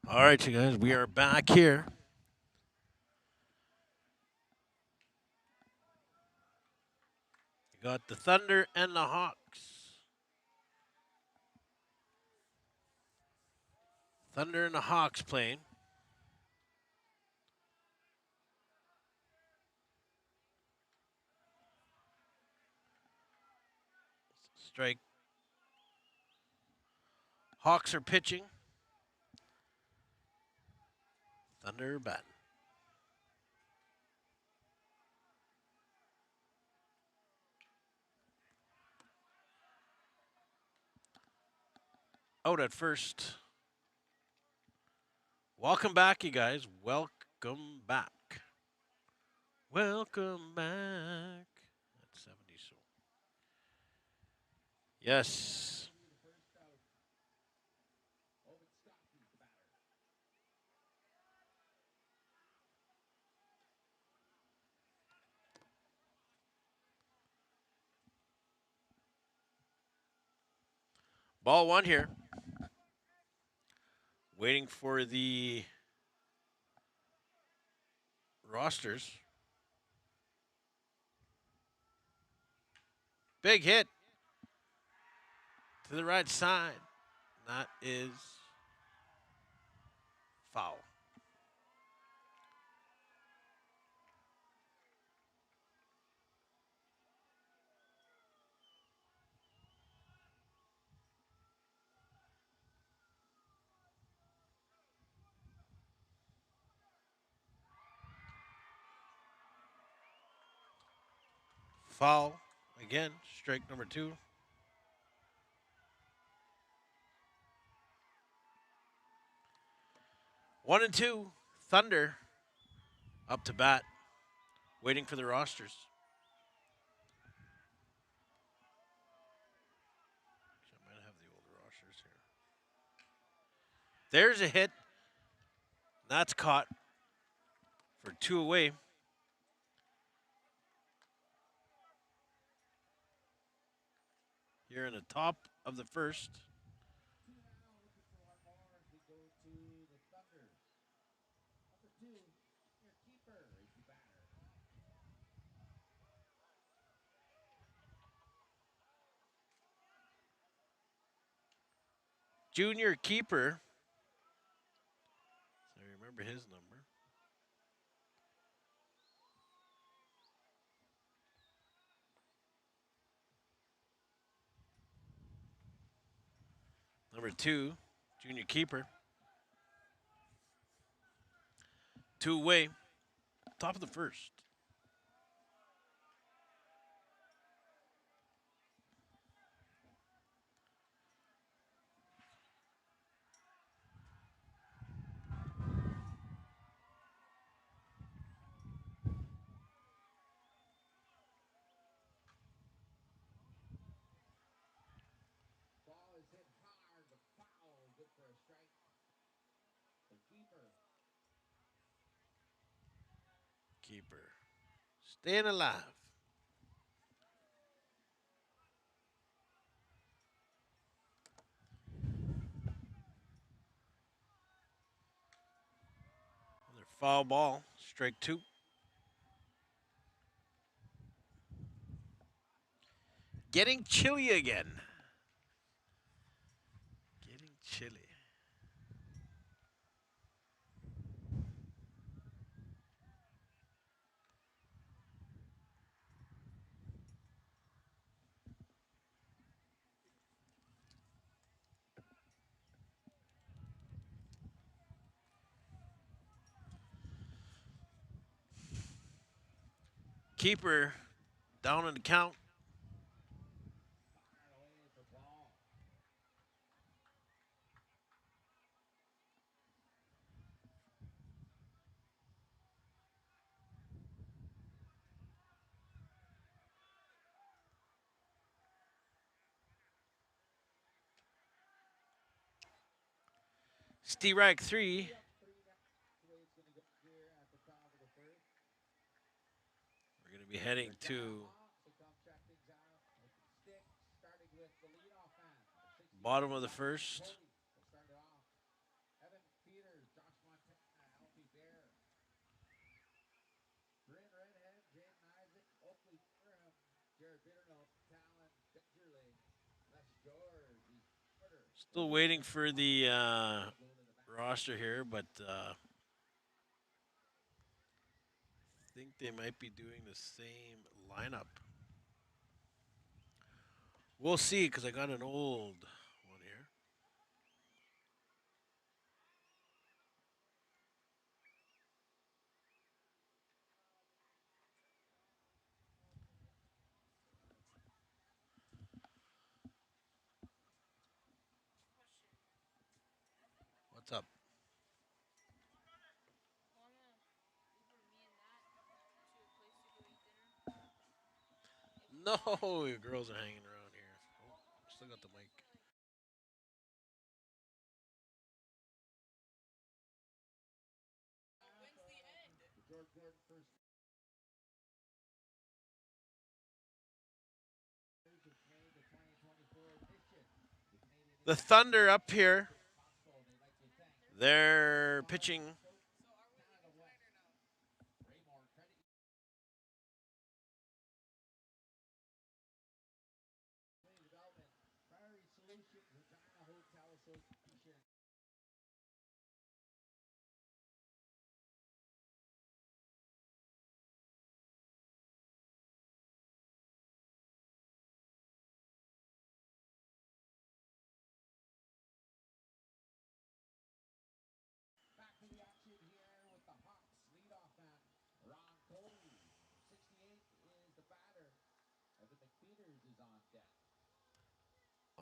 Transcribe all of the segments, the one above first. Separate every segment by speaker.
Speaker 1: All right, you guys, we are back here. We got the Thunder and the Hawks. Thunder and the Hawks playing. Strike. Hawks are pitching. Thunder are batting. Out at first. Welcome back, you guys. Welcome back. Welcome back. That's 70 so. Yes. Ball one here. Waiting for the rosters. Big hit to the right side. That is foul. Foul again. Strike number two. 1-2. Thunder up to bat, waiting for the rosters. I might have the older rosters here. There's a hit. That's caught for two away. Here in the top of the first. Junior keeper. I remember his number. Number two, junior keeper. Two away. Top of the first. Keeper. Staying alive. Another foul ball. Strike two. Getting chilly again. Getting chilly. Keeper down in the count. Strike three. We're going to be heading to bottom of the first. Still waiting for the roster here, but think they might be doing the same lineup. We'll see, because I got an old one here. What's up? No, your girls are hanging around here. Oh, still got the mic. The Thunder up here. They're pitching.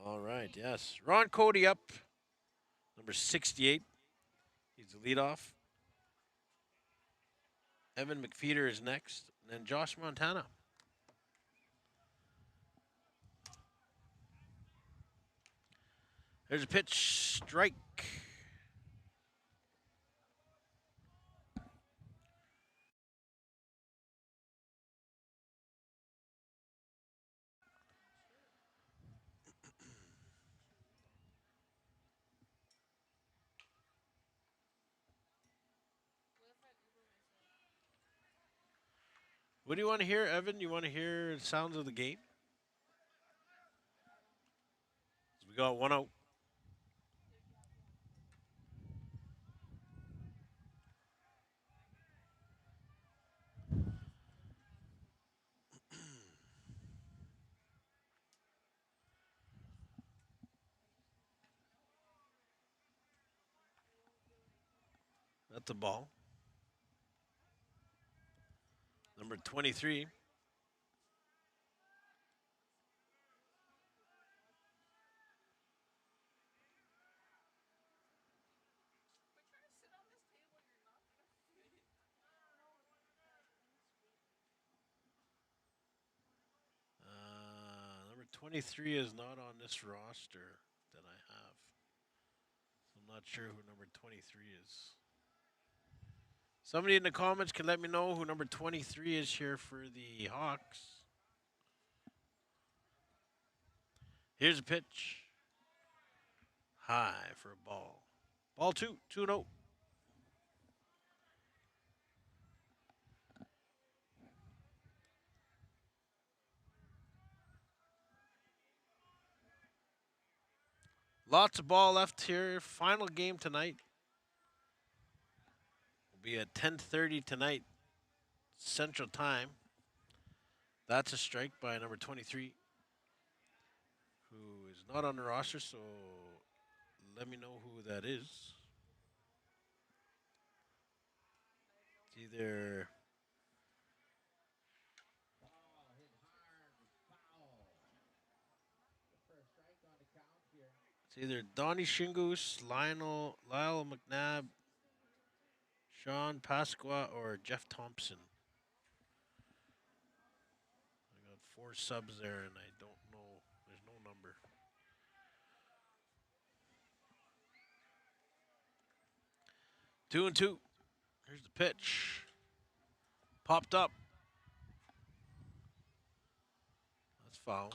Speaker 1: All right, yes. Ron Cody up, number 68. He's the leadoff. Evan McFeeder is next. And then Josh Montana. There's a pitch, strike. What do you want to hear, Evan? You want to hear the sounds of the game? We got one out. That's a ball. Number 23. Number 23 is not on this roster that I have. So I'm not sure who number 23 is. Somebody in the comments can let me know who number 23 is here for the Hawks. Here's a pitch. High for a ball. Ball 2, 2-0. Lots of ball left here. Final game tonight will be at 10:30 tonight, Central Time. That's a strike by number 23, who is not on the roster. So let me know who that is. It's either Donnie Shingus, Lyle McNabb, Sean Pasqua, or Jeff Thompson. I got 4 subs there, and I don't know. There's no number. 2-2. Here's the pitch. Popped up. That's foul.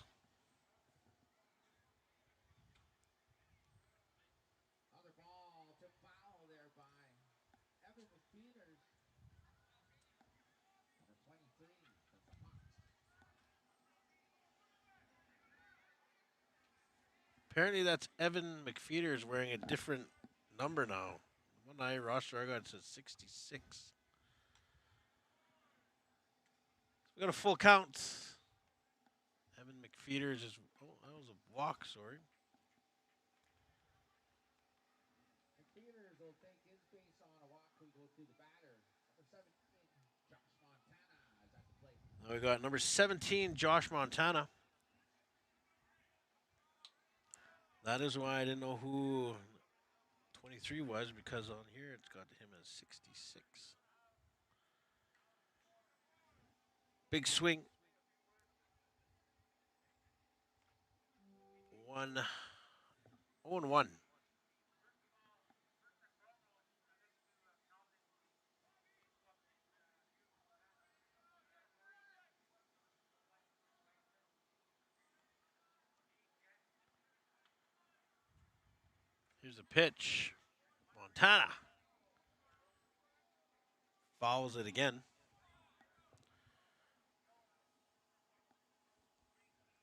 Speaker 1: Apparently, that's Evan McFeeder is wearing a different number now. One I roster I got says 66. We got a full count. Evan McFeeder is just. Oh, that was a walk. Sorry. Now we got number 17, Josh Montana. That is why I didn't know who 23 was, because on here it's got him as 66. Big swing. 0-1. Here's a pitch. Montana fouls it again.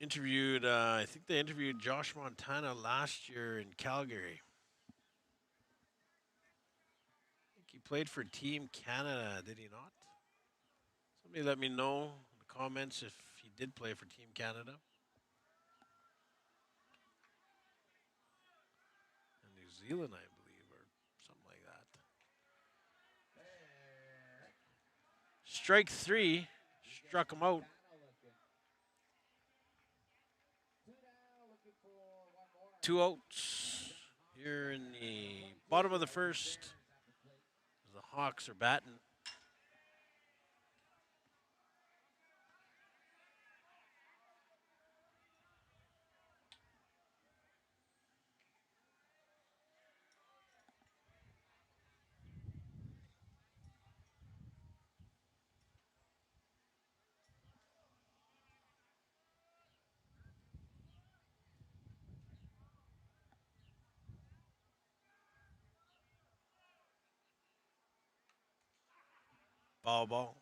Speaker 1: I think they interviewed Josh Montana last year in Calgary. I think he played for Team Canada, did he not? Somebody let me know in the comments if he did play for Team Canada. And New Zealand, I believe, or something like that. Strike 3. Struck him out. Two outs here in the bottom of the first. The Hawks are batting. Ball.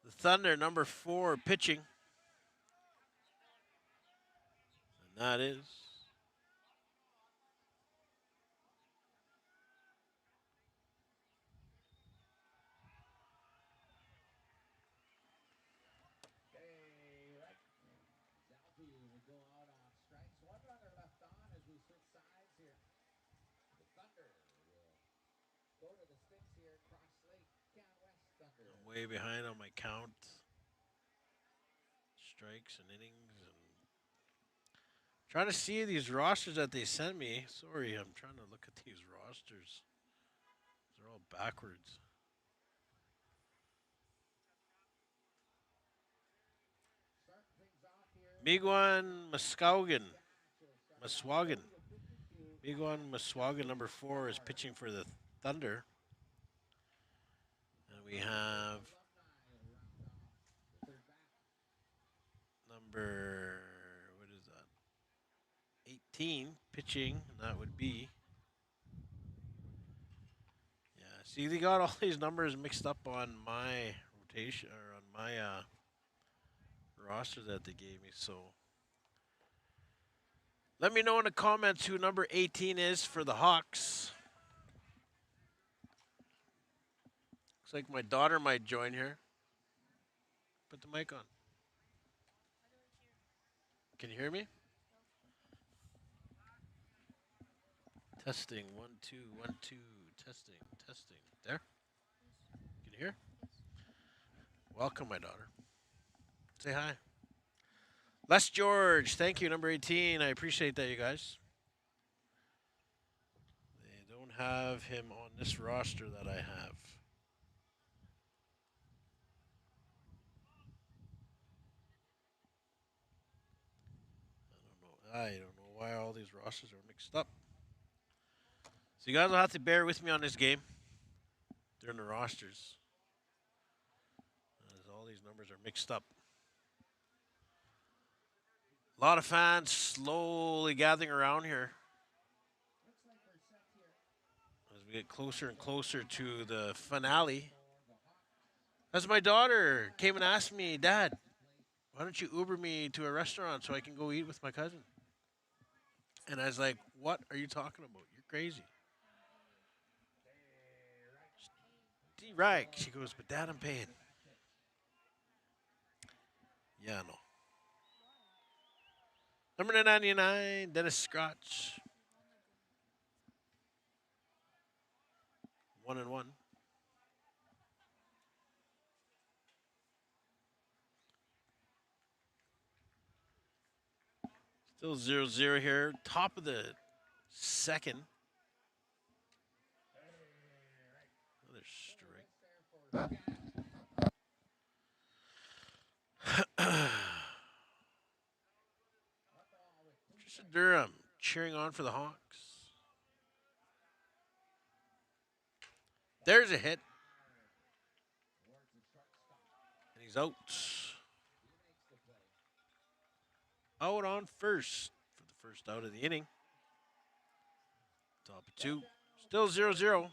Speaker 1: The Thunder, number 4, pitching. And that is I'm way behind on my count. Strikes and innings and trying to see these rosters that they sent me. Sorry, I'm trying to look at these rosters. They're all backwards. Miguan Maswagan. Miguan Maswagan, number 4, is pitching for the Thunder. And we have number, what is that? 18 pitching, and that would be. Yeah, see, they got all these numbers mixed up on my rotation, or on my roster that they gave me, so. Let me know in the comments who number 18 is for the Hawks. Looks like my daughter might join here. Put the mic on. Can you hear me? Testing. 1, 2, 1, 2. Testing. There? Can you hear? Welcome, my daughter. Say hi. Les George. Thank you, number 18. I appreciate that, you guys. They don't have him on this roster that I have. I don't know why all these rosters are mixed up. So you guys will have to bear with me on this game during the rosters, as all these numbers are mixed up. A lot of fans slowly gathering around here. we get closer and closer to the finale. As my daughter came and asked me, Dad, why don't you Uber me to a restaurant so I can go eat with my cousin? And I was like, what are you talking about? You're crazy. Right. She goes, but Dad, I'm paying. Yeah, no. Number 99, Dennis Scratch. 1-1. Still 0-0 here. Top of the second. Another strike. Tristan Durham cheering on for the Hawks. There's a hit. And he's out. Out on first for the first out of the inning. Top of 2. Still 0-0. Now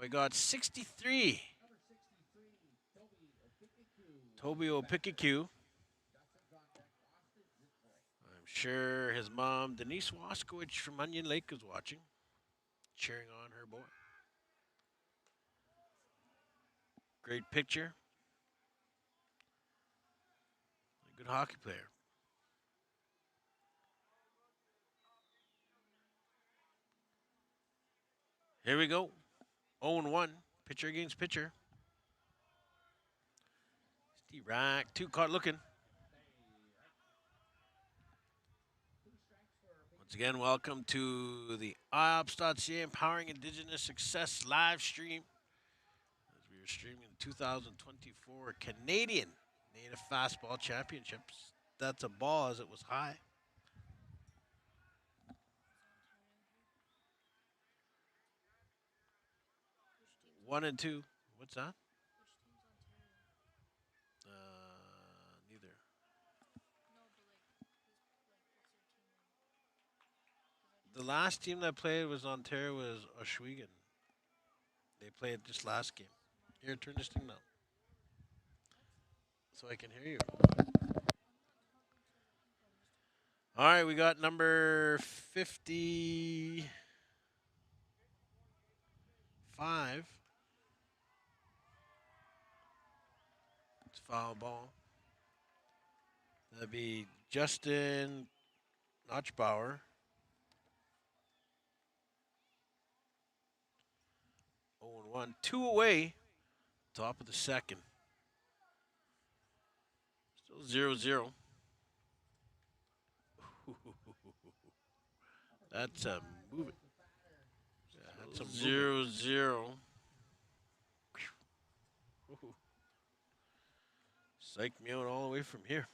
Speaker 1: we got 63. Toby Opikaku. I'm sure his mom, Denise Waskowicz from Onion Lake, is watching, cheering on her boy. Great picture. A good hockey player. Here we go. 0-1. Pitcher against pitcher. Steve Rack. 2 caught looking. Once again, welcome to the IOPS.ca Empowering Indigenous Success live stream. As we are streaming the 2024 Canadian Native Fastball Championships. That's a ball as it was high. 1-2. What's that? Neither. The last team that played was Ontario was Oswego. They played this last game. Here, turn this thing down so I can hear you. All right, we got number 55. It's foul ball. That'd be Justin Notchbauer. 0-1. 2 away. Top of the second. Still 0-0. That's a move it. Yeah, that's a 0-0. Psych me out all the way from here.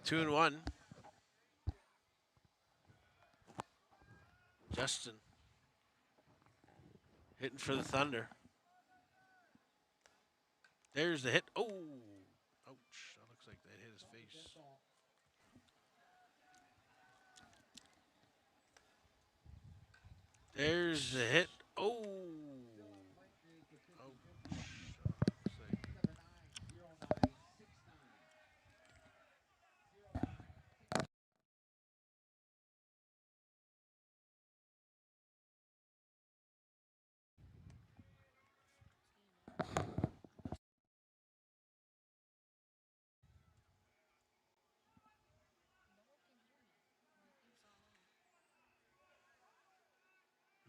Speaker 1: Two and one. Justin hitting for the Thunder. There's the hit. Oh, ouch. That looks like that hit his face. There's the hit. Oh.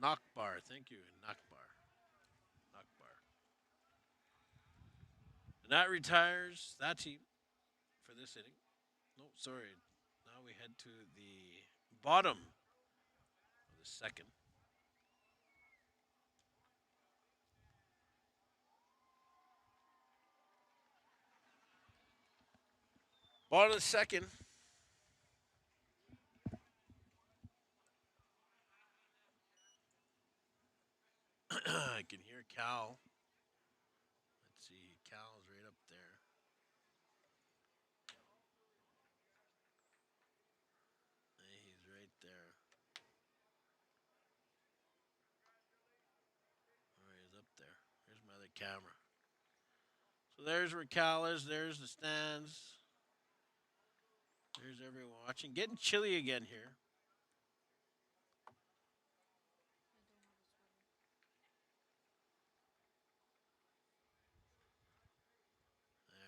Speaker 1: Knockbar. Thank you. Knockbar. Knockbar. And that retires that team for this inning. No, sorry. Now we head to the bottom of the second. Bottom of the second. can hear Cal. Let's see. Cal's right up there. Hey, he's right there. All right, he's up there. Here's my other camera. So there's where Cal is. There's the stands. There's everyone watching. Getting chilly again here. There.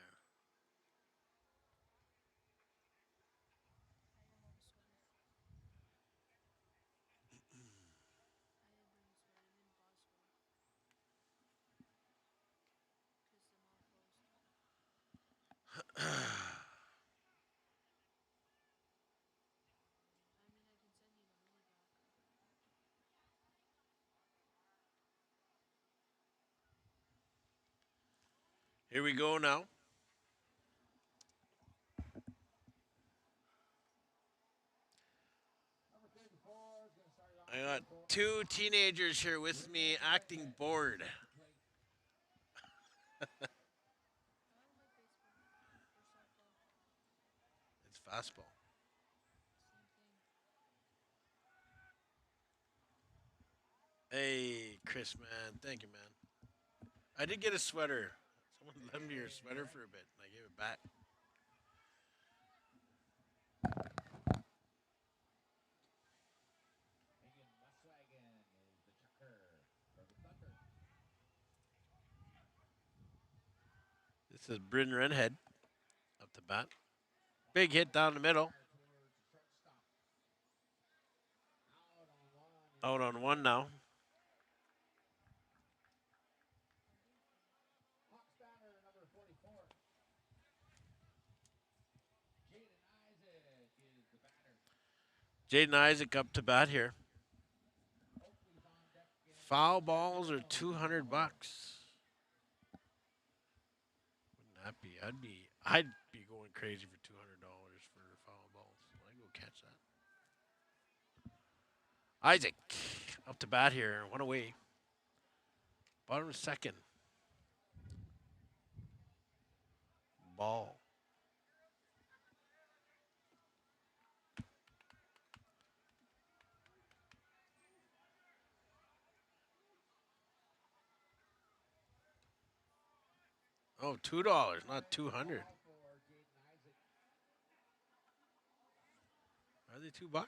Speaker 1: Here we go now. I got two teenagers here with me acting bored. It's fastball. Hey, Chris, man. Thank you, man. I did get a sweater. Someone lent me your sweater for a bit, and I gave it back. This is Bryn Redhead up the bat. Big hit down the middle. Out on one now. Jaden Isaac up to bat here. Foul balls are 200 bucks. Wouldn't that be? I'd be going crazy for $200 for foul balls. I go catch that. Isaac up to bat here. One away. Bottom of second. Ball. Oh, $2, not 200. Are they $2?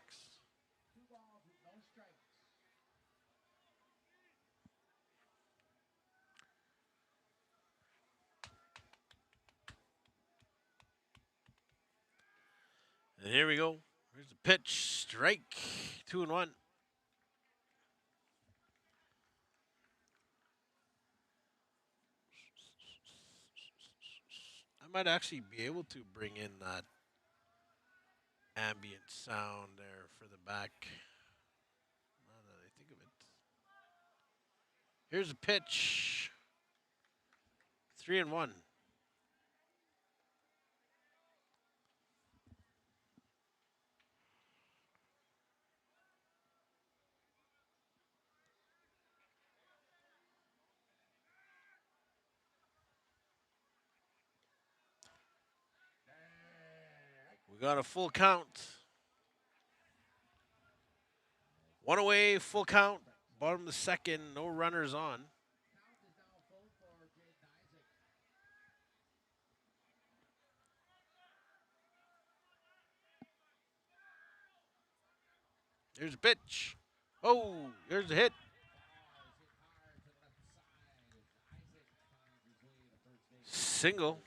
Speaker 1: And here we go. Here's the pitch. Strike. 2-1. I might actually be able to bring in that ambient sound there for the back. Now that I think of it. Here's a pitch. 3-1. We got a full count. One away, full count. Bottom of the second, no runners on. There's a pitch. Oh, there's a hit. Single.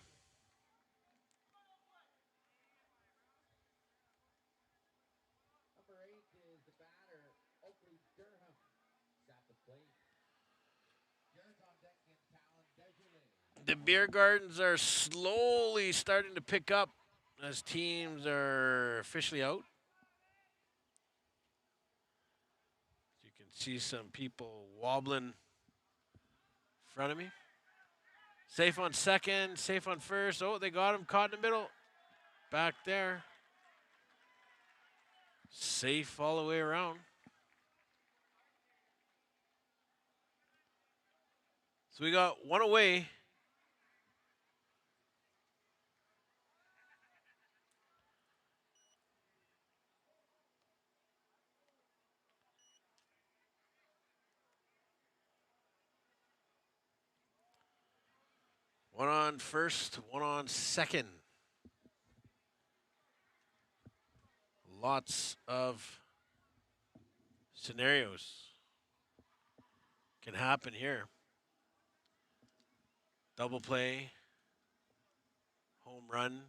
Speaker 1: The beer gardens are slowly starting to pick up as teams are officially out. You can see some people wobbling in front of me. Safe on second, safe on first. Oh, they got him caught in the middle. Back there. Safe all the way around. So we got one away. One on first, one on second. Lots of scenarios can happen here. Double play, home run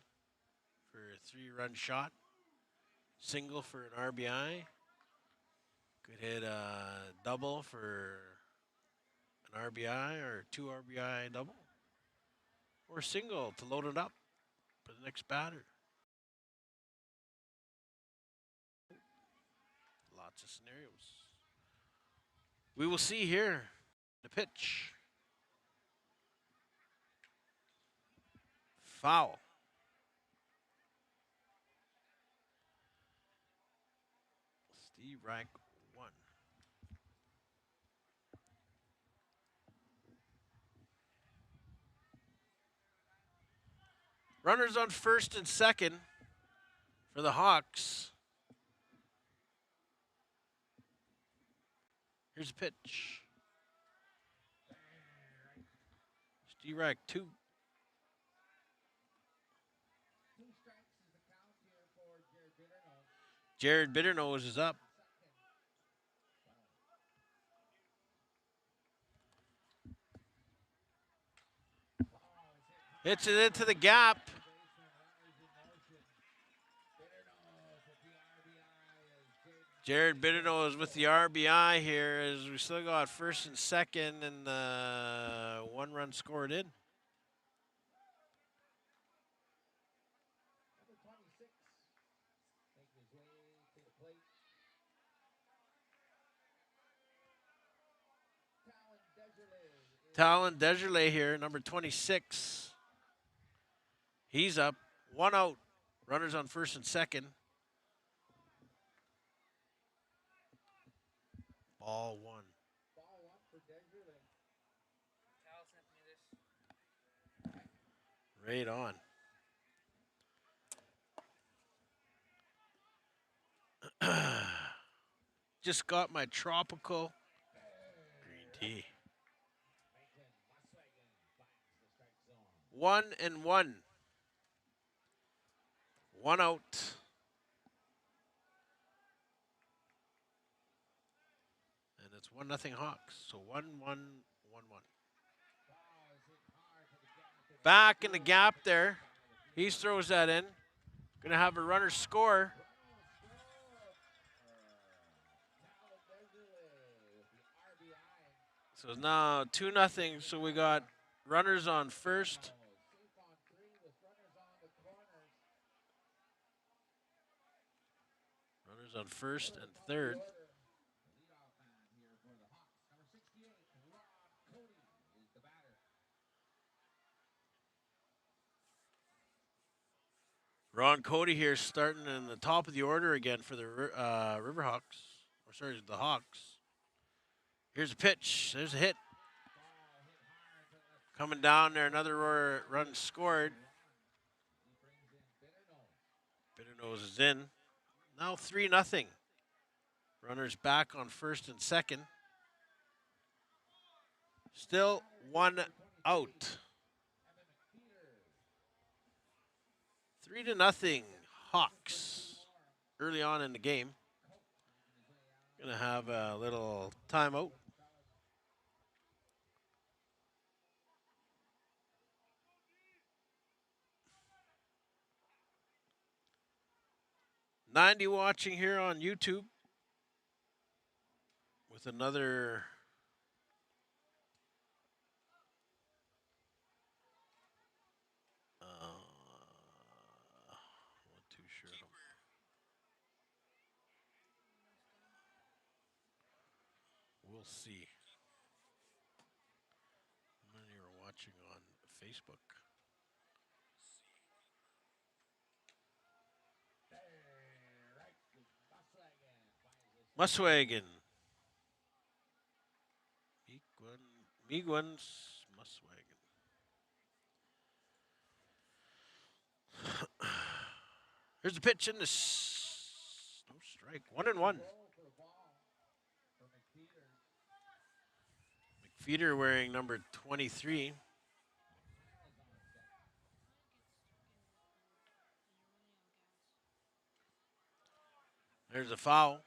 Speaker 1: for a 3-run shot, single for an RBI. Could hit a double for an RBI or 2 RBI double, or single to load it up for the next batter. Lots of scenarios. We will see here the pitch. Foul. Steve Reich, 1. Runners on first and second for the Hawks. Here's a pitch. Steve Reich, 2. Jared Bitternose is up. Hits it into the gap. Jared Bitternose with the RBI here as we still got first and second and 1 run scored in. Talon Desjardins here, number 26. He's up. 1 out. Runners on first and second. Ball 1. Right on. Just got my tropical green tea. 1-1. 1 out. And it's 1-0 Hawks. So 1-1, 1-1. Back in the gap there. He throws that in. Gonna have a runner score. So now 2-0. So we got runners on first. Runners on first and third. Ron Cody here starting in the top of the order again for the Riverhawks. Or sorry, the Hawks. Here's a pitch. There's a hit. Coming down there, another run scored. Bitternose is in. Now 3-0. Runners back on first and second. Still 1 out. 3-0 Hawks early on in the game. Gonna have a little timeout. '90 watching here on YouTube with another not too sure. We'll see. How many are watching on Facebook? Muswagon. Meguins wagon. Here's the pitch in this. No strike. 1-1. McFeeder wearing number 23. There's a foul.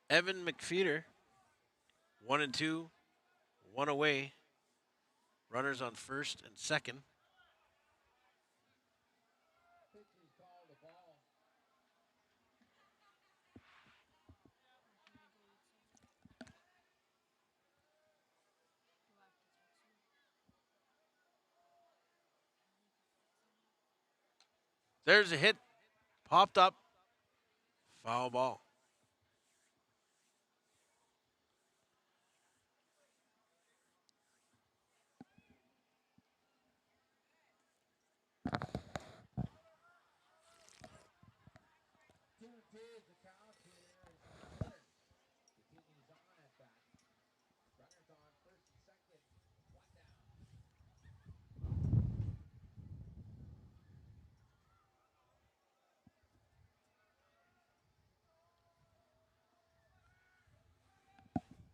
Speaker 1: Evan McFeeder. 1-2. One away. Runners on first and second. There's a hit. Popped up. Foul ball.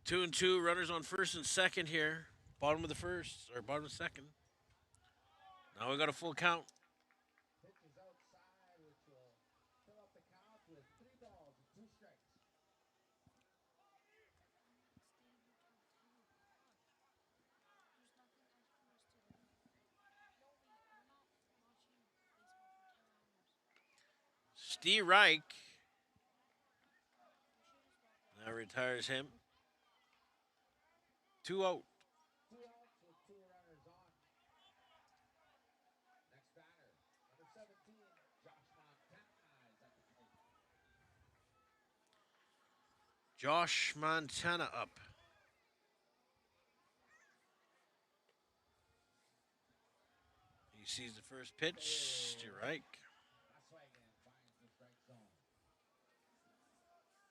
Speaker 1: Two and two. Runners on first and second here. Bottom of the first or bottom of the second. Now we got a full count. Steve Reich. Now retires him. 2 out. Josh Montana up. He sees the first pitch. Steve Reich.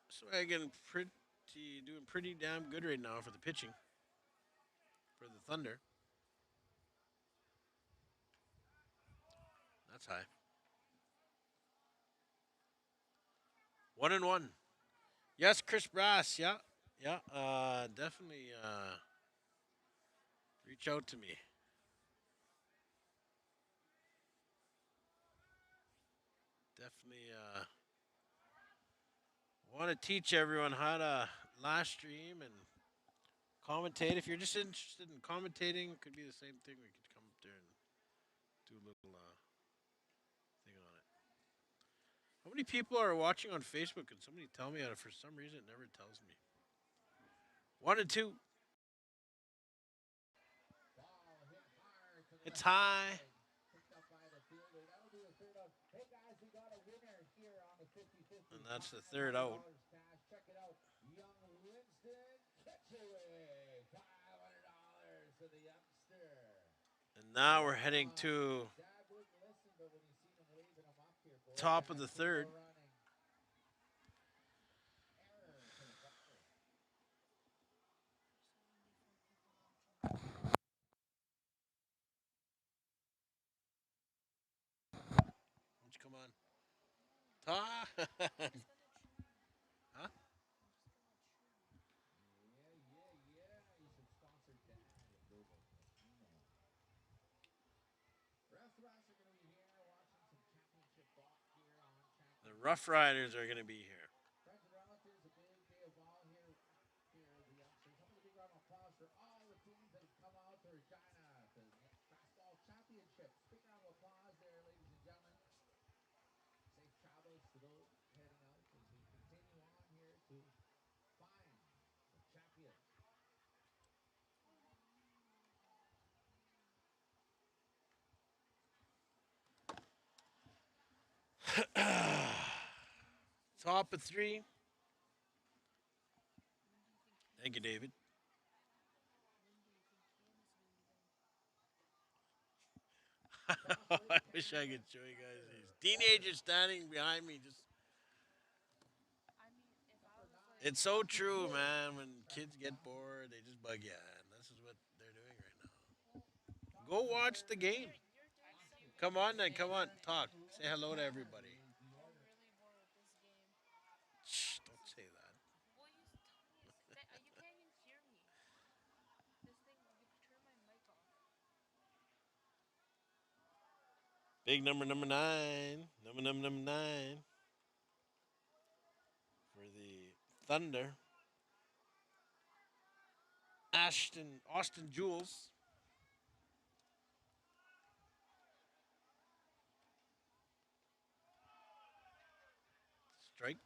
Speaker 1: Swaggin doing pretty damn good right now for the pitching. For the Thunder. That's high. 1-1. Yes, Chris Brass. Yeah. Yeah. Definitely reach out to me. Definitely want to teach everyone how to live stream and commentate. If you're just interested in commentating, could be the same thing. We could come up there and do a little thing on it. How many people are watching on Facebook? Can somebody tell me? For some reason, it never tells me. 1-2. It's high. And that's the third out. And now we're heading to top of the third. Come on. Huh? The Rough Riders are going to be here. Top of three. Thank you, David. I wish I could show you guys these Teenagers standing behind me just. It's so true, man. When kids get bored, they just bug you, and this is what they're doing right now. Go watch the game. Come on, then. Come on. Talk. Say hello to everybody. Shh, don't say that. Big number 9. Number 9 for the Thunder. Austin Jules. Strike.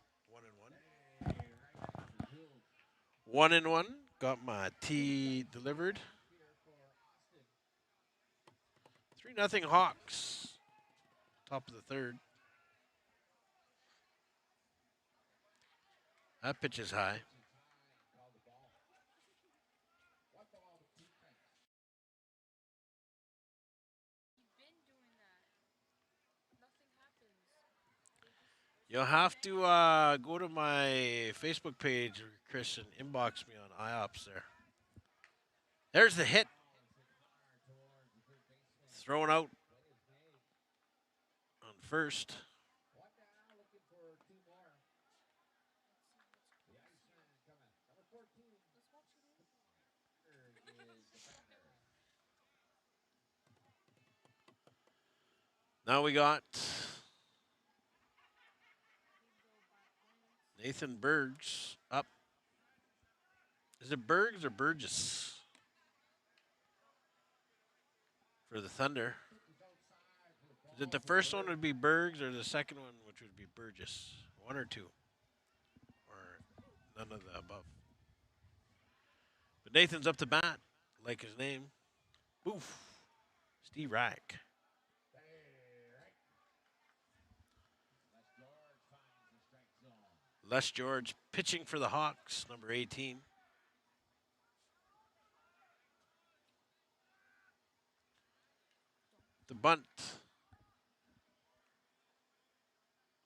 Speaker 1: 1-1. 1-1. Got my tea delivered. 3-0 Hawks. Top of the third. That pitch is high. You'll have to go to my Facebook page, Chris, and inbox me on IOPS there. There's the hit. Thrown out on first. Now we got Nathan Bergs up. Is it Bergs or Burgess for the Thunder? Is it the first one would be Bergs or the second one, which would be Burgess? One or two? Or none of the above? But Nathan's up to bat, like his name. Oof. Steve Rack. Les George pitching for the Hawks, number 18. The bunt.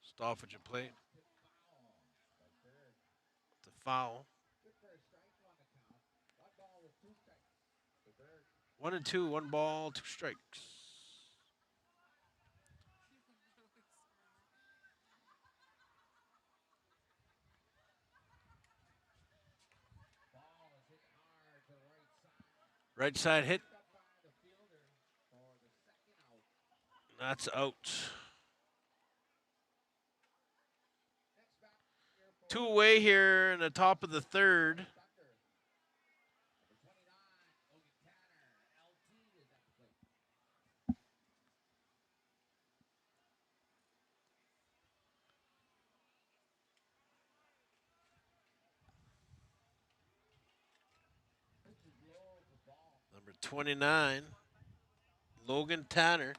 Speaker 1: Stoppage of play. The foul. 1-2, 1 ball, 2 strikes. Right side hit. That's out. 2 away here in the top of the third. Number 29, Logan Tanner.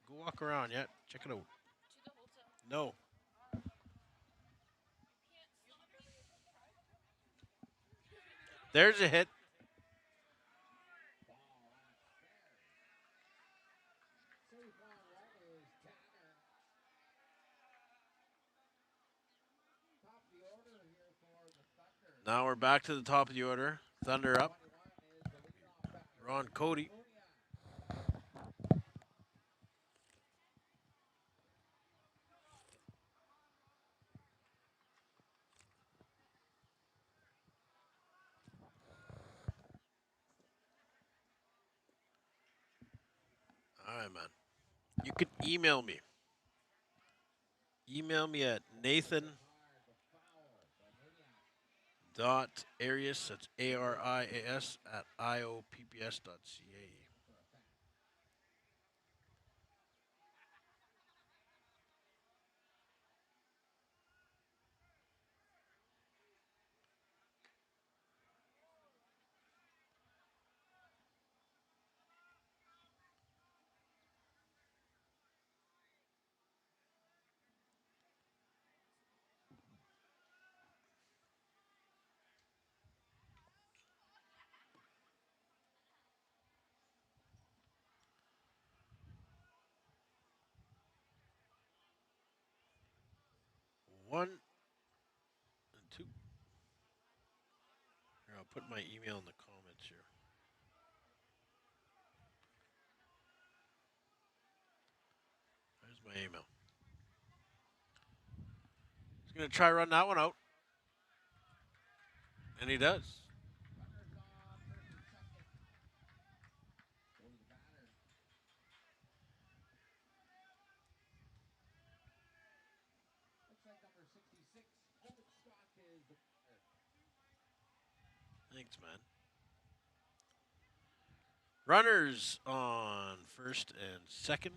Speaker 1: Go walk around, yeah. Check it out. No. There's a hit. Now we're back to the top of the order. Thunder up. Ron Cody. All right, man. You can email me. Email me at Nathan.Arias, that's ARIAS, at IOPPS.ca. 1 and 2. Here, I'll put my email in the comments here. There's my email. He's going to try run that one out. And he does. Thanks, man. Runners on first and second.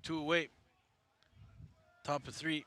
Speaker 1: 2 away. Top of 3.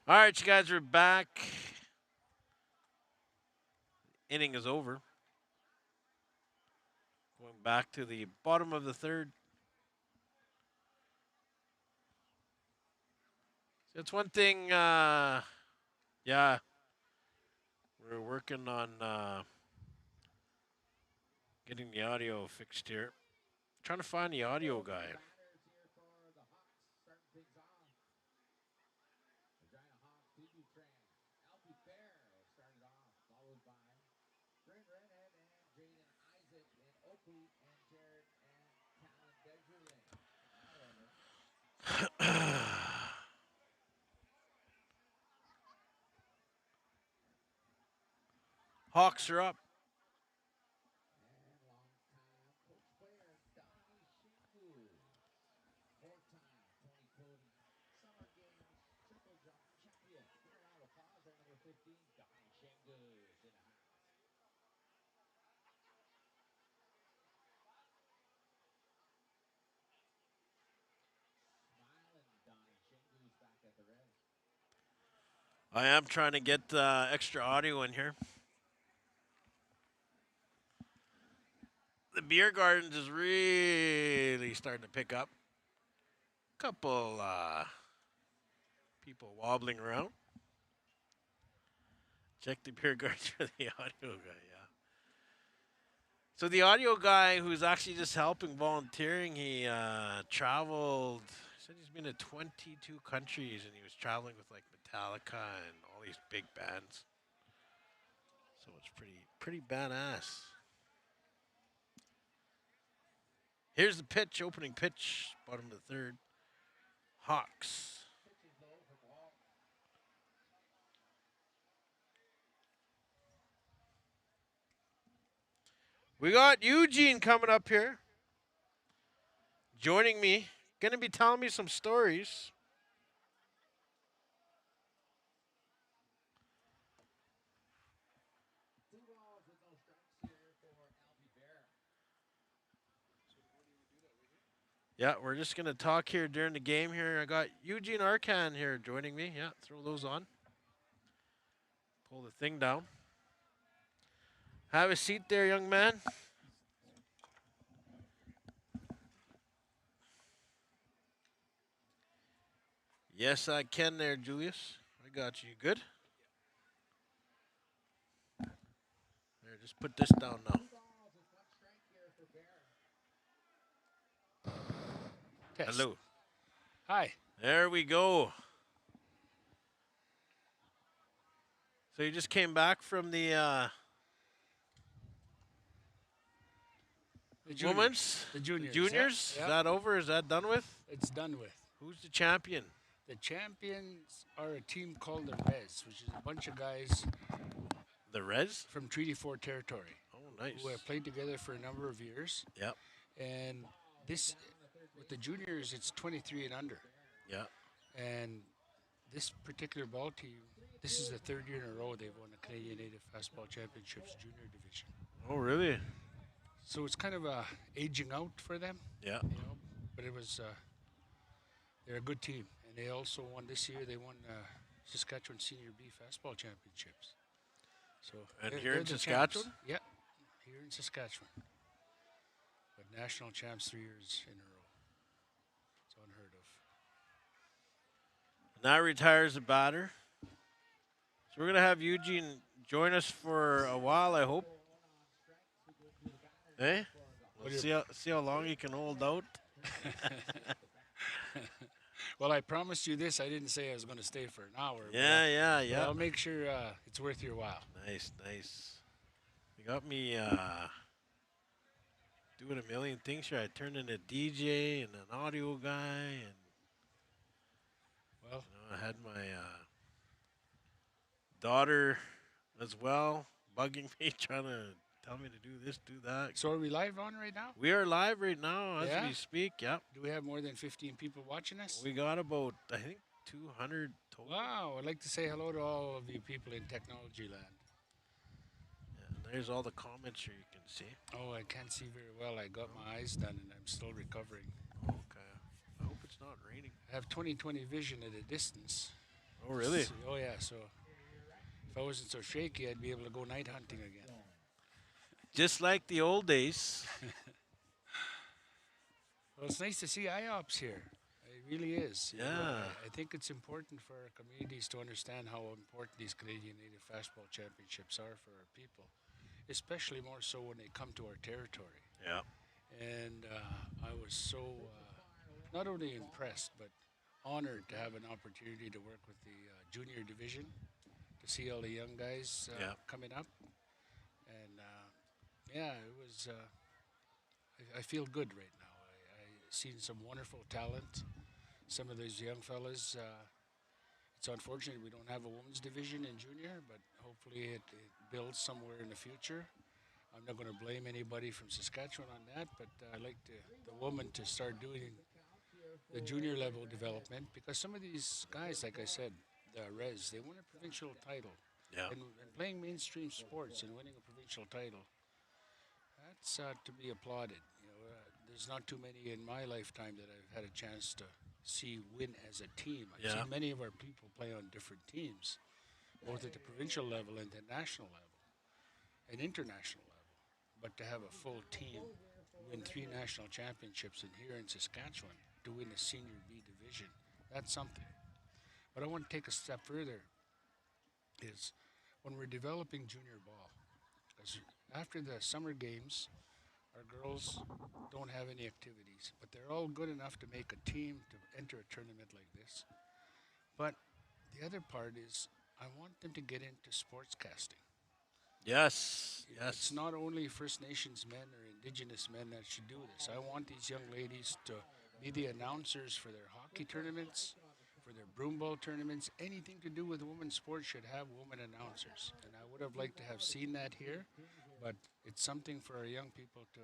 Speaker 1: All right, you guys are back. Inning is over. Going back to the bottom of the third. That's one thing. Yeah, we're working on getting the audio fixed here. Trying to find the audio guy. Hawks are up. I am trying to get extra audio in here. The beer gardens is really starting to pick up. Couple people wobbling around. Check the beer gardens for the audio guy. Yeah. So the audio guy who's actually just helping, volunteering, he traveled. He said he's been to 22 countries, and he was traveling with like Metallica and all these big bands. So it's pretty badass. Here's the pitch, opening pitch, bottom of the third. Hawks. We got Eugene coming up here, joining me. Gonna be telling me some stories. Yeah, we're just gonna talk here during the game here. I got Eugene Arcan here joining me. Yeah, throw those on. Pull the thing down. Have a seat there, young man. Yes, I can there, Julius. I got you. Good? There, just put this down now.
Speaker 2: Test.
Speaker 1: Hello.
Speaker 2: Hi.
Speaker 1: There we go. So you just came back from the
Speaker 2: The juniors.
Speaker 1: women's?
Speaker 2: The juniors.
Speaker 1: Juniors?
Speaker 2: Yeah,
Speaker 1: Is
Speaker 2: yeah.
Speaker 1: that over? Is that done with?
Speaker 2: It's done with.
Speaker 1: Who's the champion?
Speaker 2: The champions are a team called the Reds, which is a bunch of guys
Speaker 1: The Reds?
Speaker 2: from Treaty 4 territory
Speaker 1: Oh, nice.
Speaker 2: who have played together for a number of years.
Speaker 1: Yep.
Speaker 2: And this, with the juniors, it's 23 and under.
Speaker 1: Yeah.
Speaker 2: And this particular ball team, this is the third year in a row they've won the Canadian Native Fastball Championships junior division.
Speaker 1: Oh, really?
Speaker 2: So it's kind of aging out for them,
Speaker 1: Yeah.
Speaker 2: But it was they're a good team, and they also won this year. They won Saskatchewan Senior B Fastball Championships. So
Speaker 1: And
Speaker 2: they're-
Speaker 1: here
Speaker 2: they're
Speaker 1: in
Speaker 2: the champs.
Speaker 1: Saskatchewan?
Speaker 2: Yeah, here in Saskatchewan. But national champs 3 years in a row. It's unheard of.
Speaker 1: Now retires the batter. So we're gonna have Eugene join us for a while, I hope. Hey? We'll see how long he can hold out.
Speaker 2: Well, I promised you this. I didn't say I was going to stay for an hour.
Speaker 1: Yeah,
Speaker 2: but I'll make sure it's worth your while.
Speaker 1: Nice. You got me doing a million things here. I turned into a DJ and an audio guy, and
Speaker 2: Well,
Speaker 1: I had my daughter as well bugging me, trying to tell me to do this, do that.
Speaker 2: so are we live on right now?
Speaker 1: We are live right now as
Speaker 2: Yeah?
Speaker 1: we speak. Yep.
Speaker 2: Do we have more than 15 people watching us?
Speaker 1: We got about, I think, 200 total.
Speaker 2: Wow, I'd like to say hello to all of you people in technology land.
Speaker 1: Yeah, there's all the comments here you can see.
Speaker 2: Oh, I can't see very well. I got my eyes done and I'm still recovering.
Speaker 1: Okay. I hope it's not raining.
Speaker 2: I have 20/20 vision at a distance.
Speaker 1: Oh, really?
Speaker 2: Oh, yeah, so if I wasn't so shaky, I'd be able to go night hunting again.
Speaker 1: Just like the old days.
Speaker 2: Well, it's nice to see IOPS here. It really is.
Speaker 1: Yeah.
Speaker 2: I think it's important for our communities to understand how important these Canadian Native Fastball Championships are for our people, especially more so when they come to our territory.
Speaker 1: Yeah.
Speaker 2: And I was so not only impressed, but honored to have an opportunity to work with the junior division, to see all the young guys
Speaker 1: Yeah.
Speaker 2: coming up. And yeah, it was, I feel good right now. I seen some wonderful talent. Some of those young fellas, It's unfortunate we don't have a women's division in junior, but hopefully it builds somewhere in the future. I'm not going to blame anybody from Saskatchewan on that, but I'd like the woman to start doing the junior level development because some of these guys, like I said, the Res, they won a provincial title.
Speaker 1: Yeah.
Speaker 2: And playing mainstream sports and winning a provincial title, that's to be applauded. There's not too many in my lifetime that I've had a chance to see win as a team. I've
Speaker 1: Yeah.
Speaker 2: seen many of our people play on different teams, both at the provincial level and the national level and international level. But to have a full team win three national championships and here in Saskatchewan to win the senior B division, that's something. But I want to take a step further is when we're developing junior ball, because after the summer games, our girls don't have any activities, but they're all good enough to make a team to enter a tournament like this. But the other part is I want them to get into sportscasting.
Speaker 1: Yes.
Speaker 2: It's
Speaker 1: Yes.
Speaker 2: not only First Nations men or Indigenous men that should do this. I want these young ladies to be the announcers for their hockey tournaments, for their broomball tournaments. Anything to do with women's sports should have women announcers. And I would have liked to have seen that here, but it's something for our young people to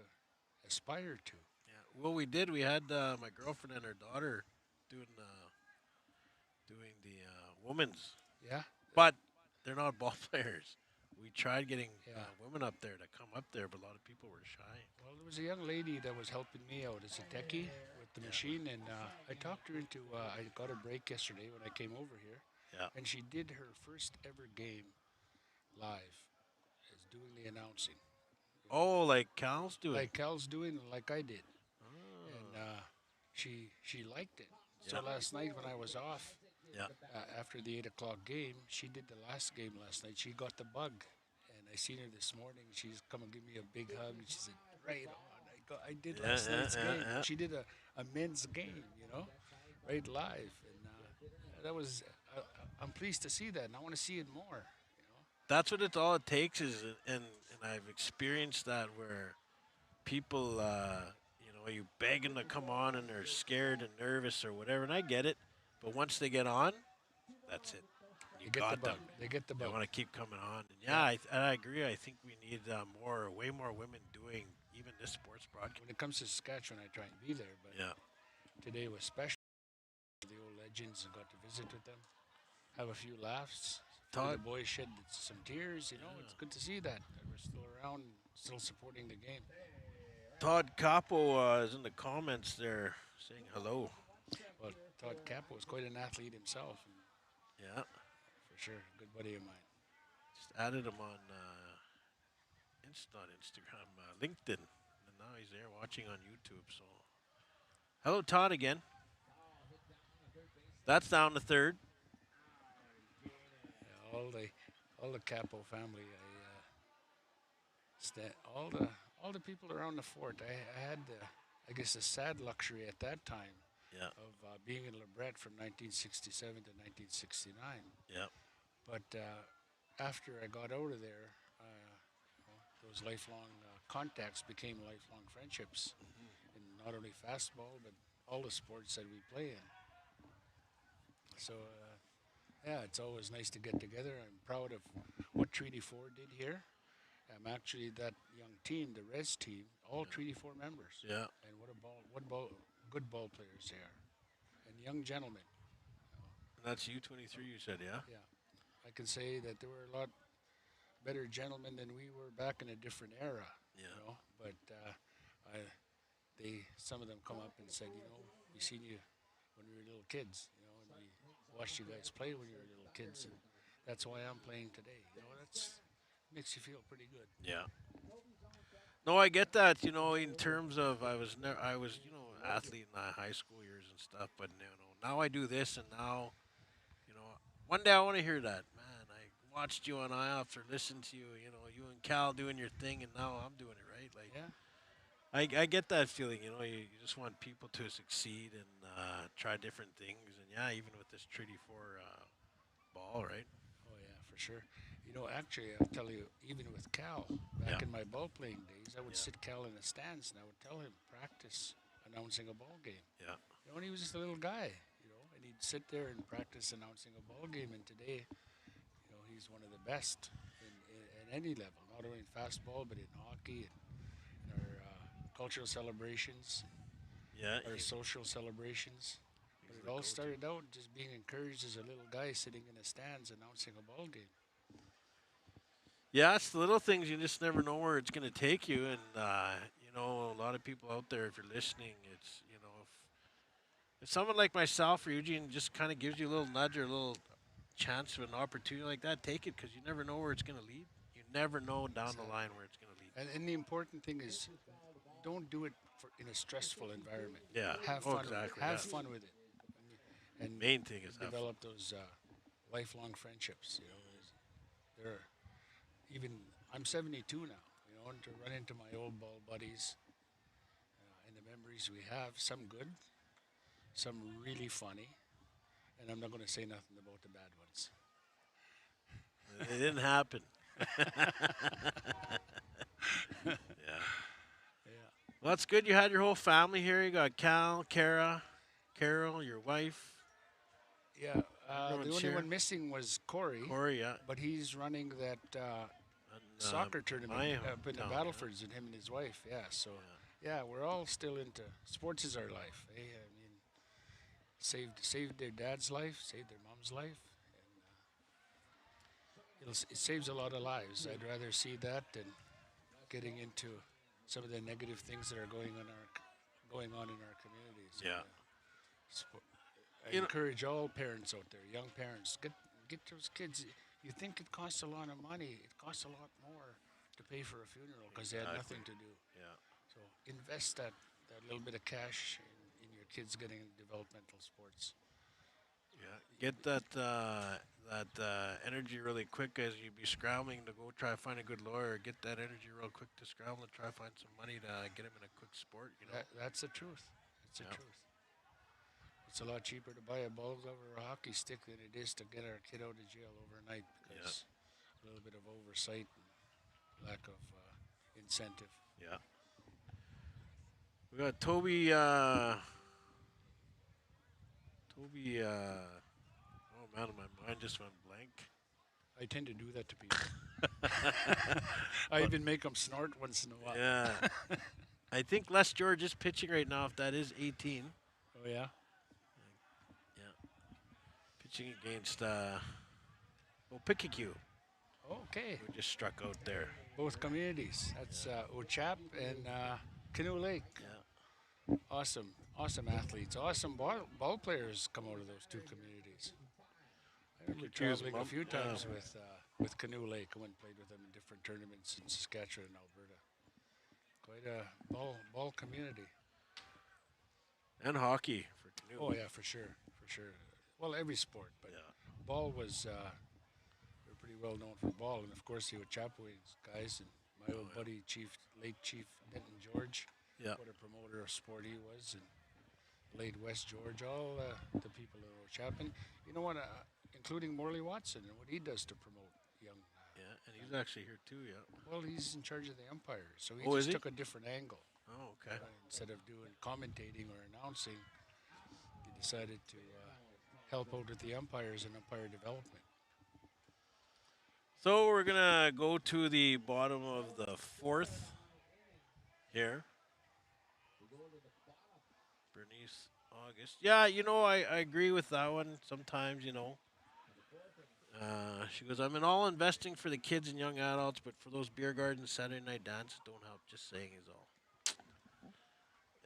Speaker 2: aspire to.
Speaker 1: Yeah. Well, we did. We had my girlfriend and her daughter doing the women's,
Speaker 2: Yeah,
Speaker 1: but they're not ball players. We tried getting
Speaker 2: yeah.
Speaker 1: women up there to come up there, but a lot of people were shy.
Speaker 2: Well, there was a young lady that was helping me out as a techie with the
Speaker 1: Yeah.
Speaker 2: machine, and I talked her into. I got a break yesterday when I came over here,
Speaker 1: Yeah.
Speaker 2: and she did her first ever game live as doing the announcing.
Speaker 1: Oh, like Cal's doing.
Speaker 2: Like Cal's doing, like I did, and
Speaker 1: Oh.
Speaker 2: she liked it. So
Speaker 1: Yeah.
Speaker 2: last night when I was off
Speaker 1: Yeah.
Speaker 2: after the 8 o'clock game, she did the last game last night. She got the bug, and I seen her this morning. She's come and give me a big hug, and she said, "Right on, I did
Speaker 1: Yeah.
Speaker 2: last
Speaker 1: Yeah.
Speaker 2: night's
Speaker 1: Yeah.
Speaker 2: game."
Speaker 1: Yeah.
Speaker 2: She did a men's game, right live, and that was. I'm pleased to see that, and I want to see it more.
Speaker 1: That's what it's all it takes is, and I've experienced that where people, you beg them to come on and they're scared and nervous or whatever, and I get it, but once they get on, that's it. You
Speaker 2: They get the
Speaker 1: got them.
Speaker 2: bug. They get the
Speaker 1: They
Speaker 2: bug.
Speaker 1: want to keep coming on. And yeah,
Speaker 2: Yeah.
Speaker 1: I agree. I think we need way more women doing even this sports broadcast.
Speaker 2: When it comes to Saskatchewan, I try and be there, but
Speaker 1: Yeah.
Speaker 2: today was special. The old legends and got to visit with them, have a few laughs. For the
Speaker 1: Todd,
Speaker 2: boys shed some tears. It's
Speaker 1: yeah.
Speaker 2: good to see that we're still around, still supporting the game.
Speaker 1: Todd Capo is in the comments there saying hello.
Speaker 2: Well, Todd Capo was quite an athlete himself, and
Speaker 1: Yeah.
Speaker 2: for sure, good buddy of mine.
Speaker 1: Just added him on not Instagram, LinkedIn. And now he's there watching on YouTube. So, hello, Todd again. That's down to third.
Speaker 2: Yeah, all the Capo family. All the people around the fort. I had I guess the sad luxury at that time
Speaker 1: Yeah.
Speaker 2: of being in Lebret from 1967 to 1969.
Speaker 1: Yeah.
Speaker 2: But after I got out of there, those lifelong contacts became lifelong friendships in not only fastball but all the sports that we play in. So yeah, it's always nice to get together. I'm proud of what Treaty 4 did here. I'm actually that young team, the Res team, all Treaty 4 members,
Speaker 1: Yeah.
Speaker 2: and good ball players they are, and young gentlemen.
Speaker 1: And that's U23, you said, yeah?
Speaker 2: Yeah, I can say that there were a lot better gentlemen than we were back in a different era.
Speaker 1: Yeah.
Speaker 2: But some of them come up and said, we seen you when we were little kids, and we watched you guys play when you were little kids, and that's why I'm playing today. That's makes you feel pretty good.
Speaker 1: Yeah. No, I get that. In terms of I was athlete in my high school years and stuff, but now I do this, and now one day I want to hear that. Man, I watched you on IOPS or listened to you. You and Cal doing your thing, and now I'm doing it right. Like
Speaker 2: Yeah.
Speaker 1: I get that feeling. You just want people to succeed and try different things, and yeah, even with this Treaty 4 ball, right?
Speaker 2: Oh yeah, for sure. Actually, I'll tell you, even with Cal,
Speaker 1: Yeah.
Speaker 2: back in my ball playing days, I would
Speaker 1: Yeah.
Speaker 2: sit Cal in the stands and I would tell him practice announcing a ball game.
Speaker 1: Yeah.
Speaker 2: And he was just a little guy, and he'd sit there and practice announcing a ball game. And today, he's one of the best in any level, not only in fastball but in hockey and our cultural celebrations,
Speaker 1: Yeah,
Speaker 2: our social celebrations. But
Speaker 1: he's
Speaker 2: it
Speaker 1: the
Speaker 2: all
Speaker 1: go-to.
Speaker 2: started out just being encouraged as a little guy sitting in the stands announcing a ball game.
Speaker 1: Yeah, it's the little things you just never know where it's going to take you, and a lot of people out there, if you're listening, it's if someone like myself or Eugene just kind of gives you a little nudge or a little chance of an opportunity like that, take it because you never know where it's going to lead. You never know down the
Speaker 2: Exactly.
Speaker 1: line where it's going to lead.
Speaker 2: And the important thing is, don't do it in a stressful environment.
Speaker 1: Yeah.
Speaker 2: Have
Speaker 1: Oh,
Speaker 2: fun.
Speaker 1: exactly.
Speaker 2: Have
Speaker 1: Yeah.
Speaker 2: fun with it, and
Speaker 1: Main thing is have fun.
Speaker 2: develop those lifelong friendships. They're even. I'm 72 now. And to run into my old ball buddies and the memories we have. Some good, some really funny, and I'm not going to say nothing about the bad ones.
Speaker 1: It didn't happen. Yeah.
Speaker 2: Yeah.
Speaker 1: Well, that's good. You had your whole family here. You got Cal, Kara, Carol, your wife.
Speaker 2: Yeah. The
Speaker 1: Everyone's
Speaker 2: only
Speaker 1: here.
Speaker 2: one missing was Corey,
Speaker 1: Corey, yeah.
Speaker 2: but he's running that
Speaker 1: And,
Speaker 2: soccer tournament
Speaker 1: my
Speaker 2: up in the
Speaker 1: hometown,
Speaker 2: Battlefords, and him and his wife. Yeah. So,
Speaker 1: yeah.
Speaker 2: yeah, we're all still into sports. Is our life. Eh? I mean, saved their dad's life, saved their mom's life, and it saves a lot of lives. I'd rather see that than getting into some of the negative things that are going on in our communities.
Speaker 1: Yeah.
Speaker 2: I
Speaker 1: You know,
Speaker 2: encourage all parents out there, young parents, get those kids. You think it costs a lot of money? It costs a lot more to pay for a funeral because they had
Speaker 1: exactly.
Speaker 2: nothing to do.
Speaker 1: Yeah.
Speaker 2: So invest that little bit of cash in your kids getting into developmental sports.
Speaker 1: Yeah. Get that energy really quick as you be scrambling to go try to find a good lawyer. Get that energy real quick to scramble to try to find some money to get him in a quick sport.
Speaker 2: That's the truth. That's the
Speaker 1: Yeah.
Speaker 2: truth. It's a lot cheaper to buy a ball glove or a hockey stick than it is to get our kid out of jail overnight
Speaker 1: Yeah.
Speaker 2: because a little bit of oversight and lack of incentive.
Speaker 1: Yeah. We got Toby. Toby. Oh man, my mind just went blank.
Speaker 2: I tend to do that to people. I even make them snort once in a while.
Speaker 1: Yeah. I think Les George is pitching right now. If that is 18.
Speaker 2: Oh yeah.
Speaker 1: Yeah. Pitching against Pikiq,
Speaker 2: Okay.
Speaker 1: who just struck out there.
Speaker 2: Both communities. That's Ochap and Canoe Lake.
Speaker 1: Yeah.
Speaker 2: Awesome athletes. Awesome ball players come out of those two communities. I remember
Speaker 1: Pikiq's
Speaker 2: traveling a
Speaker 1: mom-
Speaker 2: few
Speaker 1: yeah.
Speaker 2: times with Canoe Lake. I went and played with them in different tournaments in Saskatchewan and Alberta. Quite a ball community.
Speaker 1: And hockey for canoe.
Speaker 2: Oh yeah, for sure. Well, every sport, but
Speaker 1: Yeah.
Speaker 2: ball was we're pretty well known for ball, and of course the Ochapways guys and my old buddy late Chief Denton George.
Speaker 1: Yeah.
Speaker 2: What a promoter of sport he was, and late West George, all the people of Ochapin. You know what? Including Morley Watson and what he does to promote young.
Speaker 1: Yeah, and he's actually here too. Yeah.
Speaker 2: Well, he's in charge of the umpires, so he
Speaker 1: Oh, is
Speaker 2: just
Speaker 1: he?
Speaker 2: took a different angle.
Speaker 1: Oh, okay.
Speaker 2: Instead of doing commentating or announcing, he decided to help out with the umpires and umpire development.
Speaker 1: So we're gonna go to the bottom of the fourth here. Bernice August. Yeah, I agree with that one. Sometimes, she goes, I'm in all investing for the kids and young adults, but for those beer gardens, Saturday night dances don't help. Just saying is all.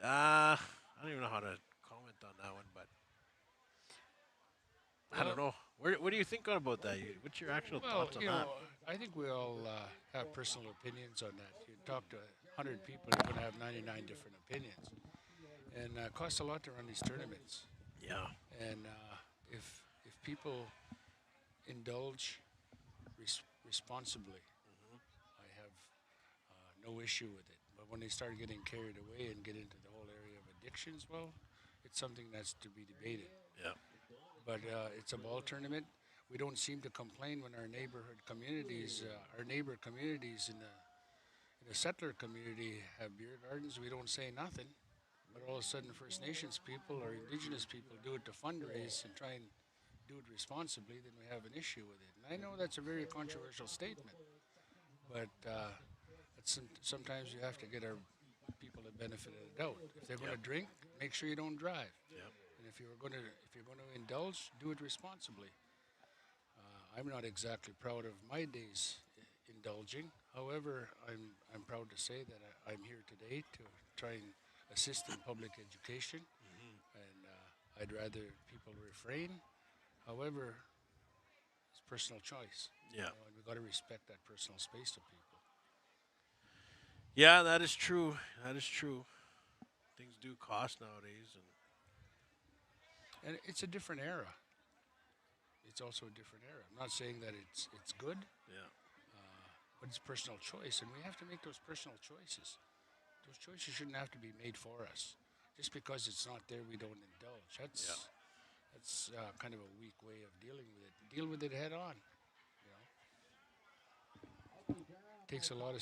Speaker 1: I don't even know how to comment on that one, but I don't know. What do you think about that? What's your actual
Speaker 2: Well,
Speaker 1: thoughts on that?
Speaker 2: I think we all have personal opinions on that. You talk to 100 people, you're going to have 99 different opinions. And it costs a lot to run these tournaments.
Speaker 1: Yeah.
Speaker 2: And if people indulge responsibly, I have no issue with it. But when they start getting carried away and get into the whole area of addictions, well, it's something that's to be debated.
Speaker 1: Yeah.
Speaker 2: But it's a ball tournament. We don't seem to complain when our neighbor communities in the settler community have beer gardens. We don't say nothing. But all of a sudden, First Nations people or Indigenous people do it to fundraise and try and do it responsibly, then we have an issue with it. And I know that's a very controversial statement, but sometimes you have to get our people the benefit of the doubt. If they're going
Speaker 1: Yep.
Speaker 2: to drink, make sure you don't drive.
Speaker 1: Yep.
Speaker 2: And if you're going to indulge, do it responsibly. I'm not exactly proud of my days indulging. However, I'm proud to say that I'm here today to try and assist in public education, and I'd rather people refrain. However, it's personal choice,
Speaker 1: Yeah.
Speaker 2: and we've got to respect that personal space of people.
Speaker 1: Yeah, that is true. That is true. Things do cost nowadays, and
Speaker 2: And it's a different era. It's also a different era. I'm not saying that it's good,
Speaker 1: yeah,
Speaker 2: but it's personal choice, and we have to make those personal choices. Those choices shouldn't have to be made for us. Just because it's not there, we don't indulge.
Speaker 1: yeah,
Speaker 2: That's kind of a weak way of dealing with it. Deal with it head on. You know, takes a lot of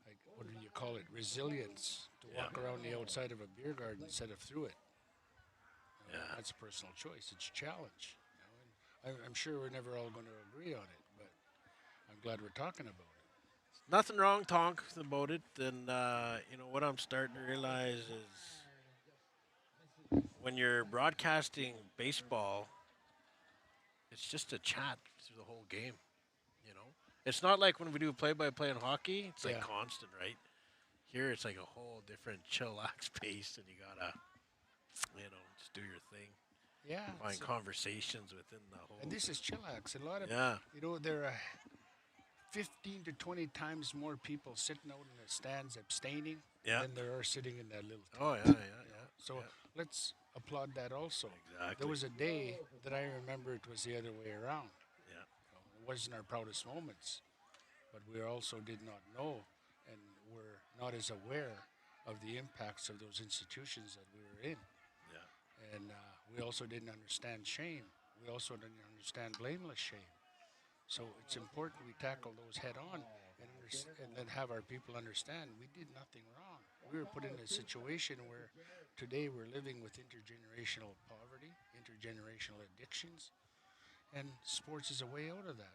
Speaker 2: like what do you call it? Resilience to
Speaker 1: yeah,
Speaker 2: walk around the outside of a beer garden instead of through it.
Speaker 1: yeah.
Speaker 2: That's a personal choice. It's a challenge. And I'm sure we're never all going to agree on it, but I'm glad we're talking about it.
Speaker 1: Nothing wrong, Tonk, about it. And what I'm starting to realize is when you're broadcasting baseball, it's just a chat through the whole game. You know, it's not like when we do play-by-play in hockey. It's like
Speaker 2: Yeah.
Speaker 1: constant, right? Here, it's like a whole different chillax pace, and you gotta, just do your thing.
Speaker 2: Yeah.
Speaker 1: Find conversations within the whole.
Speaker 2: And this is chillax. A lot of,
Speaker 1: Yeah,
Speaker 2: there are 15 to 20 times more people sitting out in the stands abstaining
Speaker 1: yeah.
Speaker 2: than there are sitting in that little tent.
Speaker 1: Oh yeah, yeah.
Speaker 2: So
Speaker 1: Yeah.
Speaker 2: let's applaud that also.
Speaker 1: Exactly.
Speaker 2: There was a day that I remember it was the other way around.
Speaker 1: Yeah.
Speaker 2: It wasn't our proudest moments, but we also did not know and were not as aware of the impacts of those institutions that we were in.
Speaker 1: Yeah.
Speaker 2: And we also didn't understand shame. We also didn't understand blameless shame. So it's important we tackle those head on and then have our people understand we did nothing wrong. We were put in a situation where today we're living with intergenerational poverty, intergenerational addictions, and sports is a way out of that.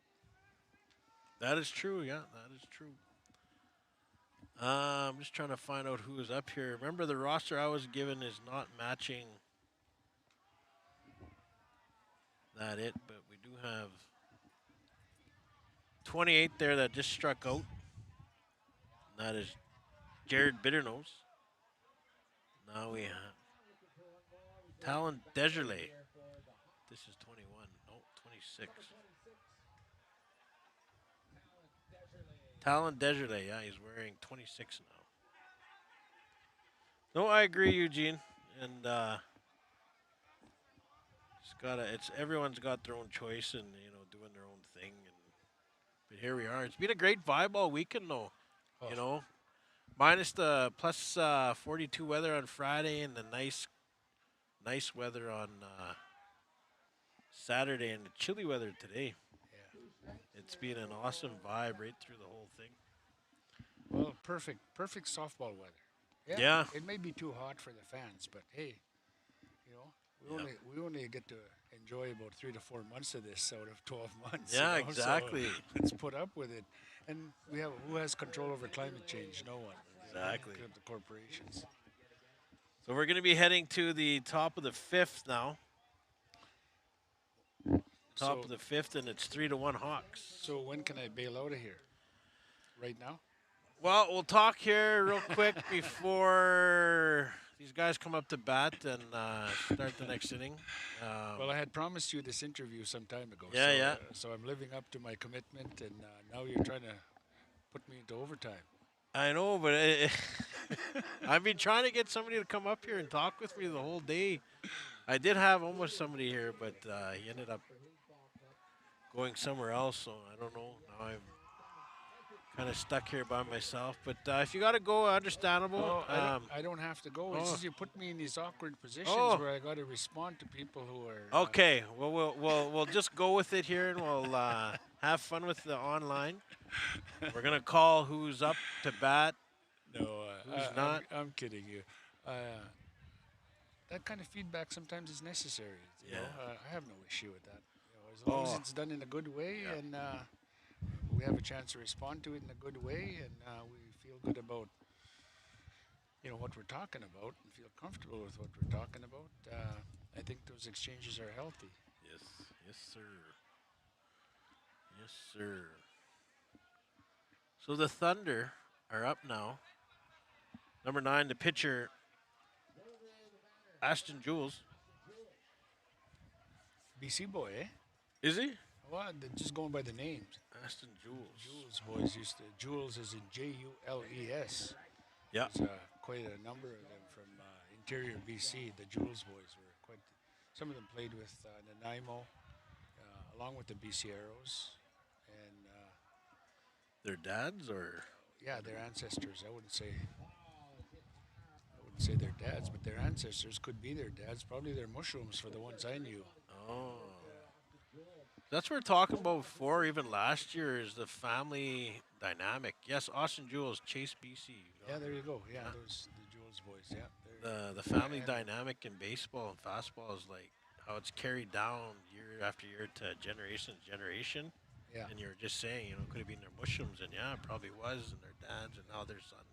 Speaker 1: That is true. Yeah, that is true. I'm just trying to find out who is up here. Remember, the roster I was given is not matching that but we do have 28 there that just struck out. And that is Jared Bitternose. Now we have Talon Desjardins. This is 21. No, 26. Talon Desjardins. Yeah, he's wearing 26 now. No, I agree, Eugene. And it's everyone's got their own choice and doing their own thing. But here we are. It's been a great vibe all weekend though.
Speaker 2: Oh,
Speaker 1: You know, minus the plus 42 weather on Friday and the nice weather on Saturday and the chilly weather today.
Speaker 2: yeah.
Speaker 1: It's been an awesome vibe right through the whole thing.
Speaker 2: Well, perfect softball weather. Yeah.
Speaker 1: Yeah.
Speaker 2: It may be too hot for the fans, but hey, we
Speaker 1: Yeah.
Speaker 2: only get to enjoy about 3 to 4 months of this out of 12 months.
Speaker 1: Yeah,
Speaker 2: So
Speaker 1: exactly.
Speaker 2: let's put up with it. And who has control over climate change? No one.
Speaker 1: Exactly.
Speaker 2: Except the corporations.
Speaker 1: So we're going to be heading to the top of the fifth now. Top
Speaker 2: So-
Speaker 1: of the fifth, and it's 3-1 Hawks.
Speaker 2: So when can I bail out of here? Right now?
Speaker 1: Well, we'll talk here real quick before these guys come up to bat and start the next inning.
Speaker 2: Well, I had promised you this interview some time ago.
Speaker 1: Yeah,
Speaker 2: so,
Speaker 1: yeah.
Speaker 2: So I'm living up to my commitment, and now you're trying to put me into overtime.
Speaker 1: I know, but I've been trying to get somebody to come up here and talk with me the whole day. I did have almost somebody here, but he ended up going somewhere else, so I don't know. Now I'm kind of stuck here by myself. But if you got to go, understandable.
Speaker 2: Oh, I don't have to go. It's
Speaker 1: oh.
Speaker 2: just you put me in these awkward positions
Speaker 1: Oh.
Speaker 2: where I got to respond to people who are.
Speaker 1: Okay, well, we'll just go with it here, and we'll have fun with the online. We're gonna call who's up to bat.
Speaker 2: No,
Speaker 1: Who's not?
Speaker 2: I'm kidding you. Uh, that kind of feedback sometimes is necessary.
Speaker 1: Yeah.
Speaker 2: I have no issue with that. As long as
Speaker 1: Oh,
Speaker 2: it's done in a good way
Speaker 1: yeah.
Speaker 2: and we have a chance to respond to it in a good way, and we feel good about what we're talking about and feel comfortable with what we're talking about. I think those exchanges are healthy.
Speaker 1: Yes. Yes, sir. Yes, sir. So the Thunder are up now. Number 9, the pitcher, Ashton Jules.
Speaker 2: BC boy, eh?
Speaker 1: Is he?
Speaker 2: Well, they're just going by the names.
Speaker 1: Ashton Jules.
Speaker 2: Jules boys used to. Jules is in Jules.
Speaker 1: Yeah.
Speaker 2: There's quite a number of them from interior BC. The Jules boys were quite. Some of them played with Nanaimo, along with the BC Arrows, and
Speaker 1: Their dads or?
Speaker 2: yeah, their ancestors. I wouldn't say their dads, but their ancestors could be their dads. Probably their mushrooms for the ones I knew.
Speaker 1: Oh. That's what we're talking about before, even last year, is the family dynamic. Yes, Austin Jules, Chase BC.
Speaker 2: Yeah, there you go. Yeah, those the Jules boys. Yeah,
Speaker 1: The family
Speaker 2: and
Speaker 1: dynamic in baseball and fastball is like how it's carried down year after year to generation to generation.
Speaker 2: yeah.
Speaker 1: And you were just saying, could have been their mushrooms, and yeah, it probably was, and their dads, and now their sons.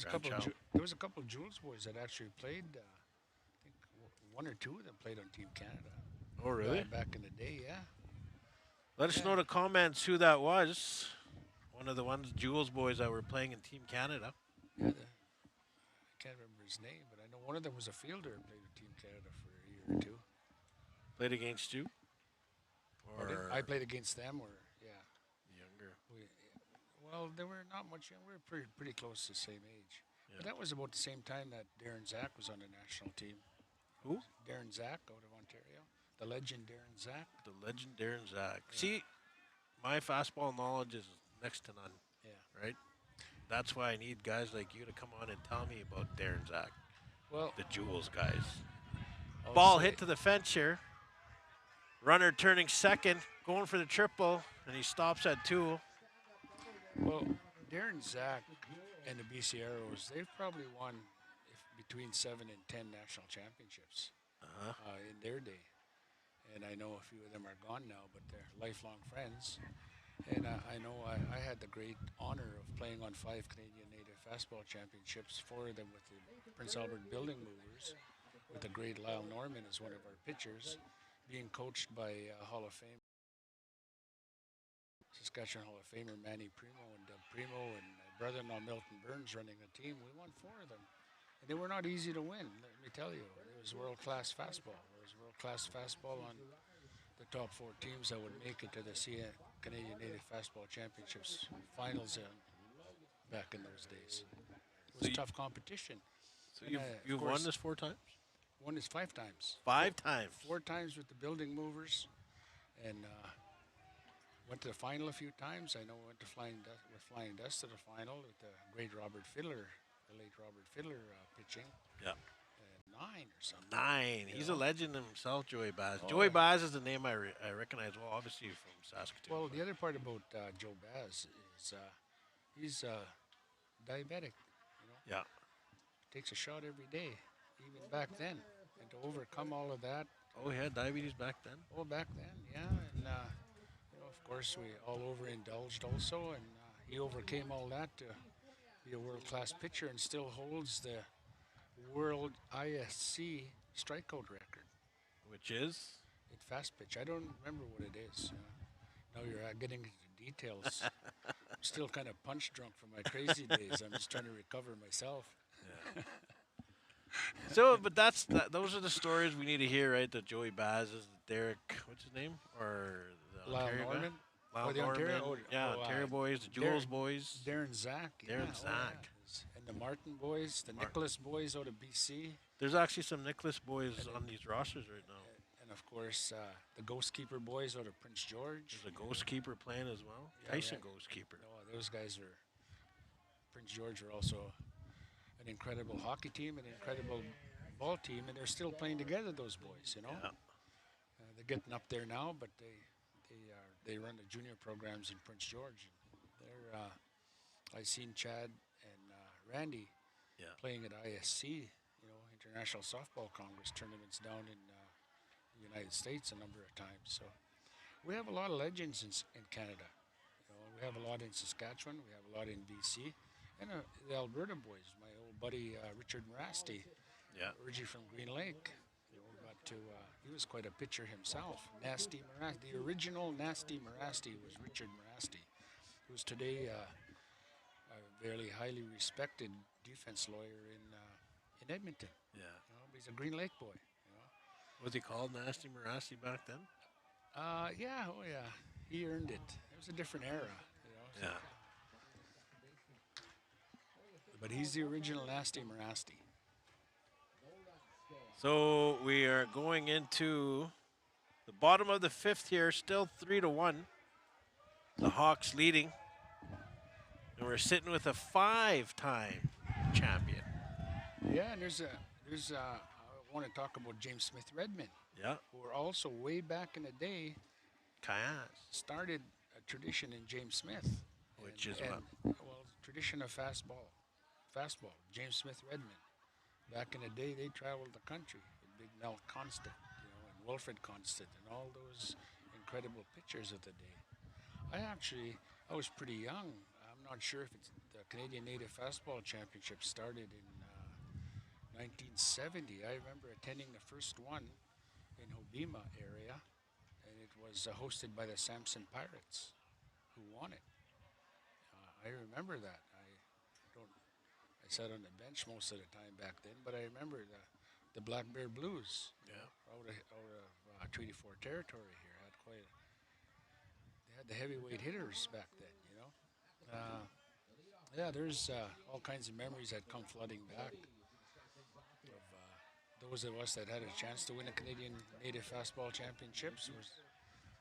Speaker 1: Grandchild.
Speaker 2: There was a couple of Jules boys that actually played. I think one or two of them played on Team Canada.
Speaker 1: Oh, really?
Speaker 2: Back in the day, yeah.
Speaker 1: Let us know in the comments who that was. One of the ones, Jules boys, that were playing in Team Canada.
Speaker 2: Yeah, I can't remember his name, but I know one of them was a fielder and played with Team Canada for a year or two.
Speaker 1: Played against you? Or
Speaker 2: I played against them, or yeah.
Speaker 1: younger?
Speaker 2: Well, they were not much young. We were pretty close to the same age.
Speaker 1: Yeah.
Speaker 2: But that was about the same time that Darren Zach was on the national team.
Speaker 1: Who?
Speaker 2: Darren Zach out of Ontario. The legend Darren Zach.
Speaker 1: The legend Darren Zach.
Speaker 2: Yeah.
Speaker 1: See, my fastball knowledge is next to none,
Speaker 2: Yeah.
Speaker 1: right? That's why I need guys like you to come on and tell me about Darren Zach,
Speaker 2: Well,
Speaker 1: the Jules guys.
Speaker 2: I'll
Speaker 1: Ball
Speaker 2: say-
Speaker 1: hit to the fence here. Runner turning second, going for the triple, and he stops at 2.
Speaker 2: Well, Darren Zach and the BC Arrows, they've probably won between 7 and 10 national championships
Speaker 1: Uh-huh.
Speaker 2: in their day. And I know a few of them are gone now, but they're lifelong friends. And I know I had the great honor of playing on 5 Canadian Native Fastball Championships, 4 of them with the Prince Albert Building Movers, with the great Lyle Norman as one of our pitchers, being coached by Hall of Fame, Saskatchewan Hall of Famer Manny Primo and Doug Primo, and my brother-in-law Milton Burns running the team. We won 4 of them. And they were not easy to win, let me tell you. It was world-class fastball. There was world-class fastball on the top 4 teams that would make it to the Canadian Native Fastball Championships finals back in those days. It was tough competition.
Speaker 1: So
Speaker 2: And,
Speaker 1: you've
Speaker 2: of
Speaker 1: won
Speaker 2: course,
Speaker 1: this 4 times?
Speaker 2: Won this 5 times.
Speaker 1: 5 times.
Speaker 2: 4 times with the Building Movers, and went to the final a few times. I know I went to Flying Dust to the final with the great Robert Fiddler, the late Robert Fiddler pitching.
Speaker 1: Yeah.
Speaker 2: 9 or something.
Speaker 1: 9.
Speaker 2: You
Speaker 1: He's
Speaker 2: know?
Speaker 1: a legend himself, Joey Baz.
Speaker 2: Oh,
Speaker 1: Joey
Speaker 2: yeah.
Speaker 1: Baz is the name I recognize well, obviously from Saskatoon.
Speaker 2: Well, the other part about Joe Baz is he's diabetic.
Speaker 1: Yeah.
Speaker 2: Takes a shot every day, even back then, and to overcome all of that.
Speaker 1: Oh, he had diabetes back then?
Speaker 2: Oh, back then, yeah, and of course we all overindulged also, and he overcame all that to be a world-class pitcher and still holds the world ISC strikeout record
Speaker 1: Which is?
Speaker 2: in fast pitch. I don't remember what it is. Now you're getting into details. I'm still kind of punch drunk from my crazy days. I'm just trying to recover myself.
Speaker 1: Yeah. So, but those are the stories we need to hear, right? The Joey Baz is Derek, what's his name? Or the
Speaker 2: Lyle
Speaker 1: Ontario guy?
Speaker 2: Norman.
Speaker 1: Lyle
Speaker 2: the Ontario-
Speaker 1: Norman. Yeah, Ontario boys, the Jules boys.
Speaker 2: Darren Zach.
Speaker 1: Darren
Speaker 2: yeah,
Speaker 1: Zach.
Speaker 2: And the Martin boys, the Nicholas boys out of BC.
Speaker 1: There's actually some Nicholas boys on these rosters right now.
Speaker 2: And of course, the Ghost Keeper boys out of Prince George.
Speaker 1: There's a Ghost Keeper playing as well.
Speaker 2: Yeah,
Speaker 1: Tyson
Speaker 2: yeah.
Speaker 1: Ghost Keeper.
Speaker 2: No, those guys are, Prince George are also an incredible hockey team, an incredible ball team, and they're still playing together, those boys,
Speaker 1: Yeah.
Speaker 2: They're getting up there now, but they run the junior programs in Prince George. They're I seen Chad and Randy
Speaker 1: Yeah.
Speaker 2: playing at ISC, International Softball Congress tournaments down in the United States a number of times. So we have a lot of legends in Canada. We have a lot in Saskatchewan. We have a lot in BC, and the Alberta boys. My old buddy Richard Marasti,
Speaker 1: Yeah.
Speaker 2: originally from Green Lake. Got to he was quite a pitcher himself. Nasty Marasti, the original Nasty Marasti was Richard Marasti, who's today a very highly respected defense lawyer in Edmonton.
Speaker 1: Yeah.
Speaker 2: But he's a Green Lake boy.
Speaker 1: Was he called Nasty Marassi back then?
Speaker 2: Yeah, oh yeah, he earned it. It was a different era,
Speaker 1: Yeah.
Speaker 2: But he's the original Nasty Marasti.
Speaker 1: So we are going into the bottom of the fifth here, still 3-1. The Hawks leading. And we're sitting with a 5-time champion.
Speaker 2: Yeah, and I want to talk about James Smith Redmond,
Speaker 1: Yeah.
Speaker 2: who were also way back in the day
Speaker 1: Kayas.
Speaker 2: started a tradition in James Smith,
Speaker 1: Which is
Speaker 2: tradition of fastball. James Smith Redmond. Back in the day, they traveled the country with Big Mel Constant, and Wilfred Constant, and all those incredible pitchers of the day. I was pretty young. I'm not sure if it's the Canadian Native Fastball Championship started in 1970. I remember attending the first one in Hobima area, and it was hosted by the Samson Pirates, who won it. I remember that. I sat on the bench most of the time back then, but I remember the Black Bear Blues. Out of Treaty 4 territory here they had the heavyweight hitters back then. There's all kinds of memories that come flooding back of those of us that had a chance to win a Canadian Native Fastball Championships. Was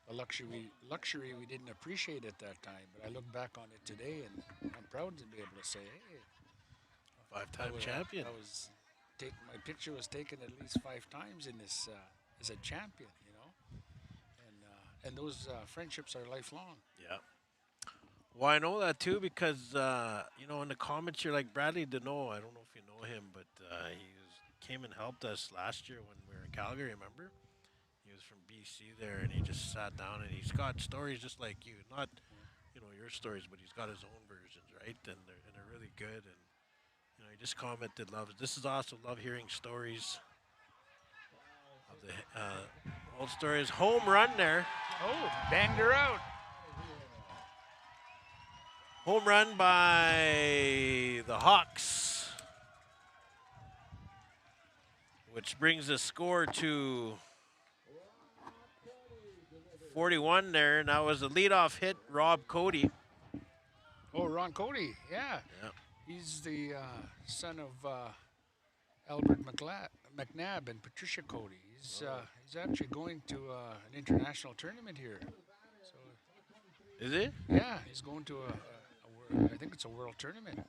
Speaker 2: a luxury we didn't appreciate at that time, but I look back on it today and I'm proud to be able to say, hey,
Speaker 1: 5-time champion.
Speaker 2: My picture was taken at least 5 times in this as a champion, and those friendships are lifelong.
Speaker 1: Yeah. Well, I know that too because in the comments you're like Bradley Deneau. I don't know if you know him, but came and helped us last year when we were in Calgary. Remember? He was from BC there, and he just sat down and he's got stories just like you, not your stories, but he's got his own versions, right? And they're really good. And he just commented, "Love this is awesome. Love hearing stories of the old stories." Home run there.
Speaker 2: Oh, banged her out.
Speaker 1: Home run by the Hawks, which brings the score to 41 there. And that was a leadoff hit, Rob Cody.
Speaker 2: Oh, Ron Cody, yeah. He's the son of Albert McNabb and Patricia Cody. He's actually going to an international tournament here. So,
Speaker 1: is he?
Speaker 2: Yeah, he's going to I think it's a world tournament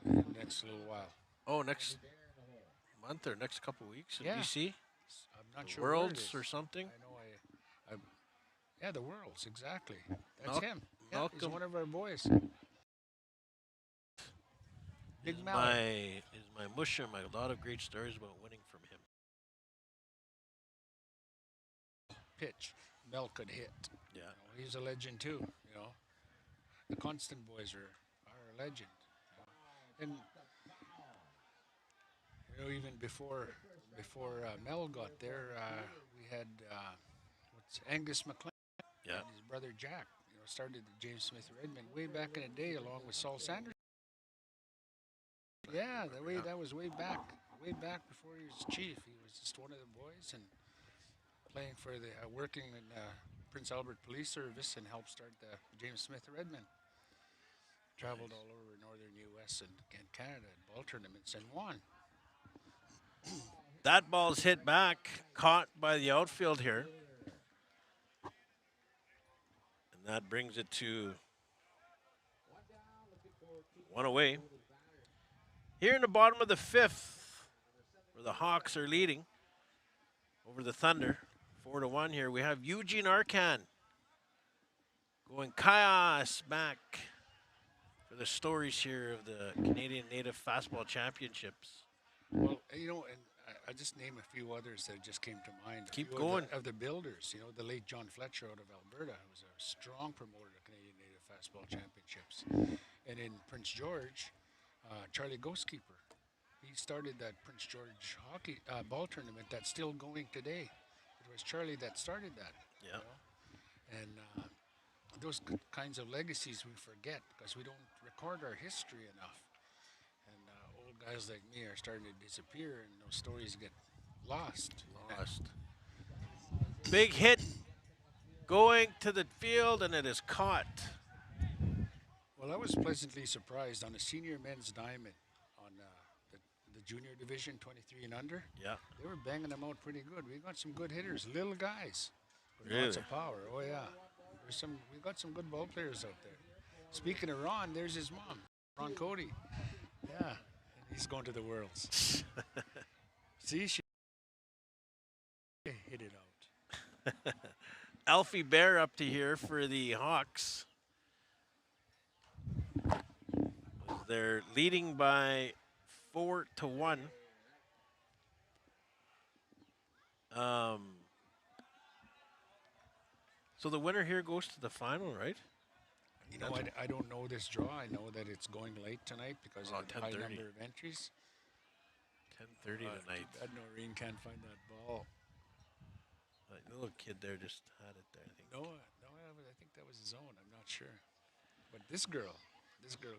Speaker 2: in the next little while.
Speaker 1: Oh, next month or next couple of weeks in BC?
Speaker 2: I'm not sure.
Speaker 1: Worlds or something?
Speaker 2: I know. The Worlds, exactly. That's him. Yeah, he's
Speaker 1: Malcolm.
Speaker 2: one of our boys. Big
Speaker 1: Is
Speaker 2: Mal.
Speaker 1: my musher. A lot of great stories about winning from him.
Speaker 2: Pitch. Mel could hit.
Speaker 1: Yeah.
Speaker 2: He's a legend too. The Constant boys are a legend. And even before Mel got there, we had Angus McLean and his brother Jack. Started the James Smith Redmond way back in the day, along with Saul Sanders. Yeah, that was way back before he was chief. He was just one of the boys and playing for working in Prince Albert Police Service and helped start the James Smith Redmond. Traveled all over northern U.S. and Canada at ball tournaments and won.
Speaker 1: That ball's hit back, caught by the outfield here. And that brings it to 1 away. Here in the bottom of the fifth, where the Hawks are leading over the Thunder, 4-1 here, we have Eugene Arcan going chaos back for the stories here of the Canadian Native Fastball Championships.
Speaker 2: Well, and I just name a few others that just came to mind. A
Speaker 1: Keep
Speaker 2: few
Speaker 1: going.
Speaker 2: of the builders, the late John Fletcher out of Alberta, who was a strong promoter of Canadian Native Fastball Championships. And in Prince George, Charlie Ghostkeeper, he started that Prince George hockey ball tournament that's still going today. It was Charlie that started that.
Speaker 1: Yeah.
Speaker 2: And those kinds of legacies we forget because we don't record our history enough. And old guys like me are starting to disappear, and those stories get lost.
Speaker 1: Lost. Big hit going to the field, and it is caught.
Speaker 2: Well, I was pleasantly surprised on the senior men's diamond on the junior division, 23 and under.
Speaker 1: Yeah.
Speaker 2: They were banging them out pretty good. We got some good hitters, little guys with
Speaker 1: Really?
Speaker 2: lots of power. Oh yeah, we got some good ball players out there. Speaking of Ron, there's his mom, Ron Cody. Yeah, and he's going to the Worlds. See, she hit it out.
Speaker 1: Alfie Bear up to here for the Hawks. They're leading by 4-1. So the winner here goes to the final, right?
Speaker 2: I don't know this draw. I know that it's going late tonight because of the high
Speaker 1: 10:30.
Speaker 2: number of entries.
Speaker 1: 10:30 tonight.
Speaker 2: Bad Noreen can't find that ball.
Speaker 1: The little kid there just had it there, I think.
Speaker 2: No, I think that was his own. I'm not sure. But this girl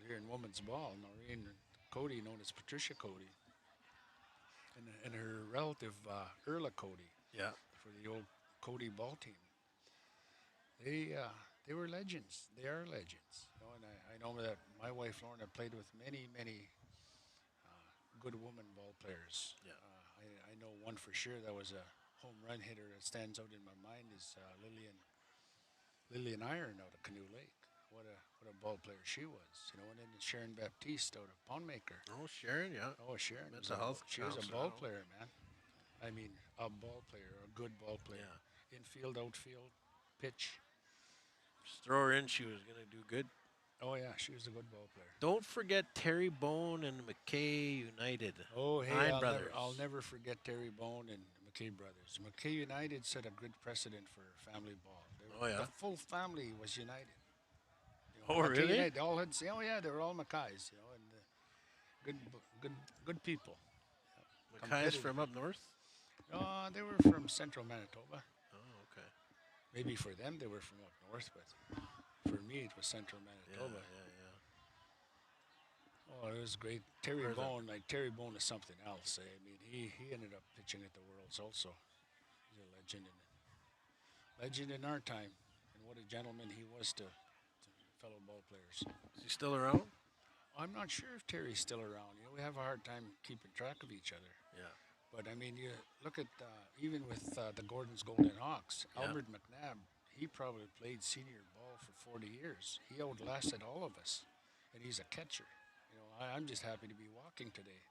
Speaker 2: here in women's ball, Noreen Cody, known as Patricia Cody, and her relative Erla Cody,
Speaker 1: Yeah.
Speaker 2: for the old Cody ball team. They were legends. They are legends. And I know that my wife Lorna played with many good woman ball players.
Speaker 1: Yeah.
Speaker 2: I know one for sure that was a home run hitter that stands out in my mind is Lillian Iron out of Canoe Lake. What a ball player she was, and then Sharon Baptiste out of Pondmaker.
Speaker 1: Oh, Sharon, yeah.
Speaker 2: Oh, Sharon.
Speaker 1: Mental health
Speaker 2: She was a
Speaker 1: counselor,
Speaker 2: ball
Speaker 1: no?
Speaker 2: player, man. I mean, a ball player, a good ball player.
Speaker 1: Yeah.
Speaker 2: Infield, outfield, pitch.
Speaker 1: Just throw her in. She was going to do good.
Speaker 2: Oh, yeah, she was a good ball player.
Speaker 1: Don't forget Terry Bone and McKay United.
Speaker 2: Oh, hey,
Speaker 1: Nine
Speaker 2: I'll
Speaker 1: brothers.
Speaker 2: I'll never forget Terry Bone and McKay brothers. McKay United set a good precedent for family ball.
Speaker 1: Oh, yeah?
Speaker 2: The full family was united.
Speaker 1: Oh,
Speaker 2: McKay
Speaker 1: really?
Speaker 2: United, they all had, oh yeah, they were all Mackays, and good people.
Speaker 1: Mackay's from up north?
Speaker 2: They were from central Manitoba.
Speaker 1: Oh, okay.
Speaker 2: Maybe for them they were from up north, but for me it was central Manitoba.
Speaker 1: Yeah.
Speaker 2: Oh, it was great. Terry
Speaker 1: Where's
Speaker 2: Bone is something else. I mean, he ended up pitching at the Worlds also. He's a legend in our time, and what a gentleman he was to fellow ball players.
Speaker 1: Is he still around?
Speaker 2: I'm not sure if Terry's still around. We have a hard time keeping track of each other.
Speaker 1: Yeah.
Speaker 2: But I mean, you look at even with the Gordon's Golden Hawks,
Speaker 1: Yeah.
Speaker 2: Albert McNabb. He probably played senior ball for 40 years. He outlasted all of us, and he's a catcher. I'm just happy to be walking today.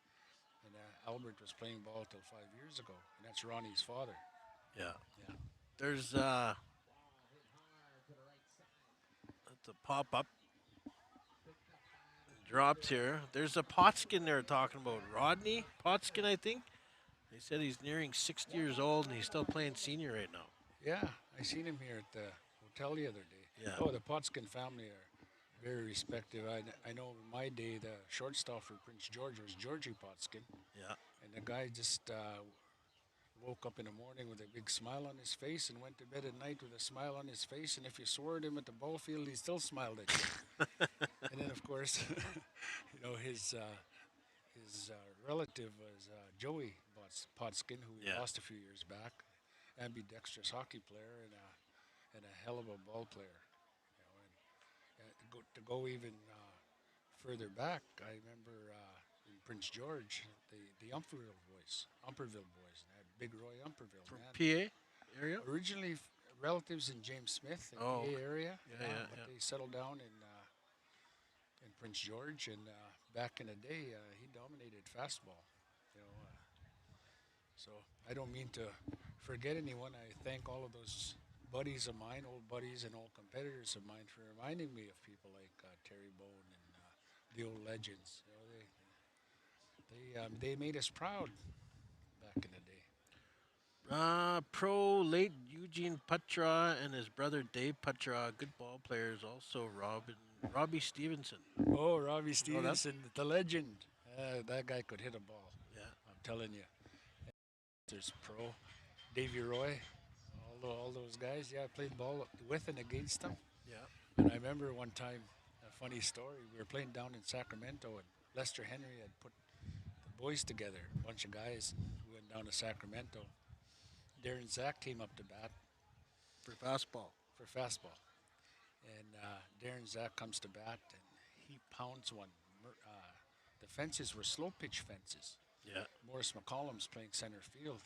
Speaker 2: And Albert was playing ball till 5 years ago, and that's Ronnie's father.
Speaker 1: Yeah.
Speaker 2: Yeah.
Speaker 1: There's that's a pop up. Dropped here. There's a Potskin they're talking about. Rodney Potskin, I think. They said he's nearing 60 years old and he's still playing senior right now.
Speaker 2: Yeah, I seen him here at the hotel the other day.
Speaker 1: Yeah.
Speaker 2: Oh, the Potskin family are very respected. I know in my day the shortstop for Prince George was Georgie Potskin,
Speaker 1: Yeah.
Speaker 2: and the guy just woke up in the morning with a big smile on his face and went to bed at night with a smile on his face. And if you swore at him at the ball field, he still smiled at you. And then, of course, his relative was Joey Potskin, who we
Speaker 1: Yeah.
Speaker 2: lost a few years back, ambidextrous hockey player and a hell of a ball player. To go even further back, I remember in Prince George, the Umperville boys, and that Big Roy Umperville.
Speaker 1: From
Speaker 2: Man.
Speaker 1: PA area?
Speaker 2: Originally relatives in James Smith in the
Speaker 1: Oh,
Speaker 2: PA area.
Speaker 1: yeah.
Speaker 2: But they settled down in Prince George, and back in the day, he dominated fastball. So I don't mean to forget anyone. I thank all of those old buddies and old competitors of mine for reminding me of people like Terry Bone and the old legends. They made us proud back in the day.
Speaker 1: Pro late Eugene Putra and his brother Dave Putra, good ball players. Also, Robbie Stevenson.
Speaker 2: Oh, Robbie
Speaker 1: You know that?
Speaker 2: Stevenson, the legend. That guy could hit a ball.
Speaker 1: Yeah,
Speaker 2: I'm telling you. There's Pro, Davy Roy, all those guys. Yeah, I played ball with and against them.
Speaker 1: yeah,
Speaker 2: And I remember one time, a funny story. We were playing down in Sacramento, and Lester Henry had put the boys together, a bunch of guys. We went down to Sacramento. Darren Zach came up to bat
Speaker 1: for fastball.
Speaker 2: for fastball, and Darren Zach comes to bat, and he pounds one. The fences were slow pitch fences.
Speaker 1: Yeah,
Speaker 2: Morris McCollum's playing center field.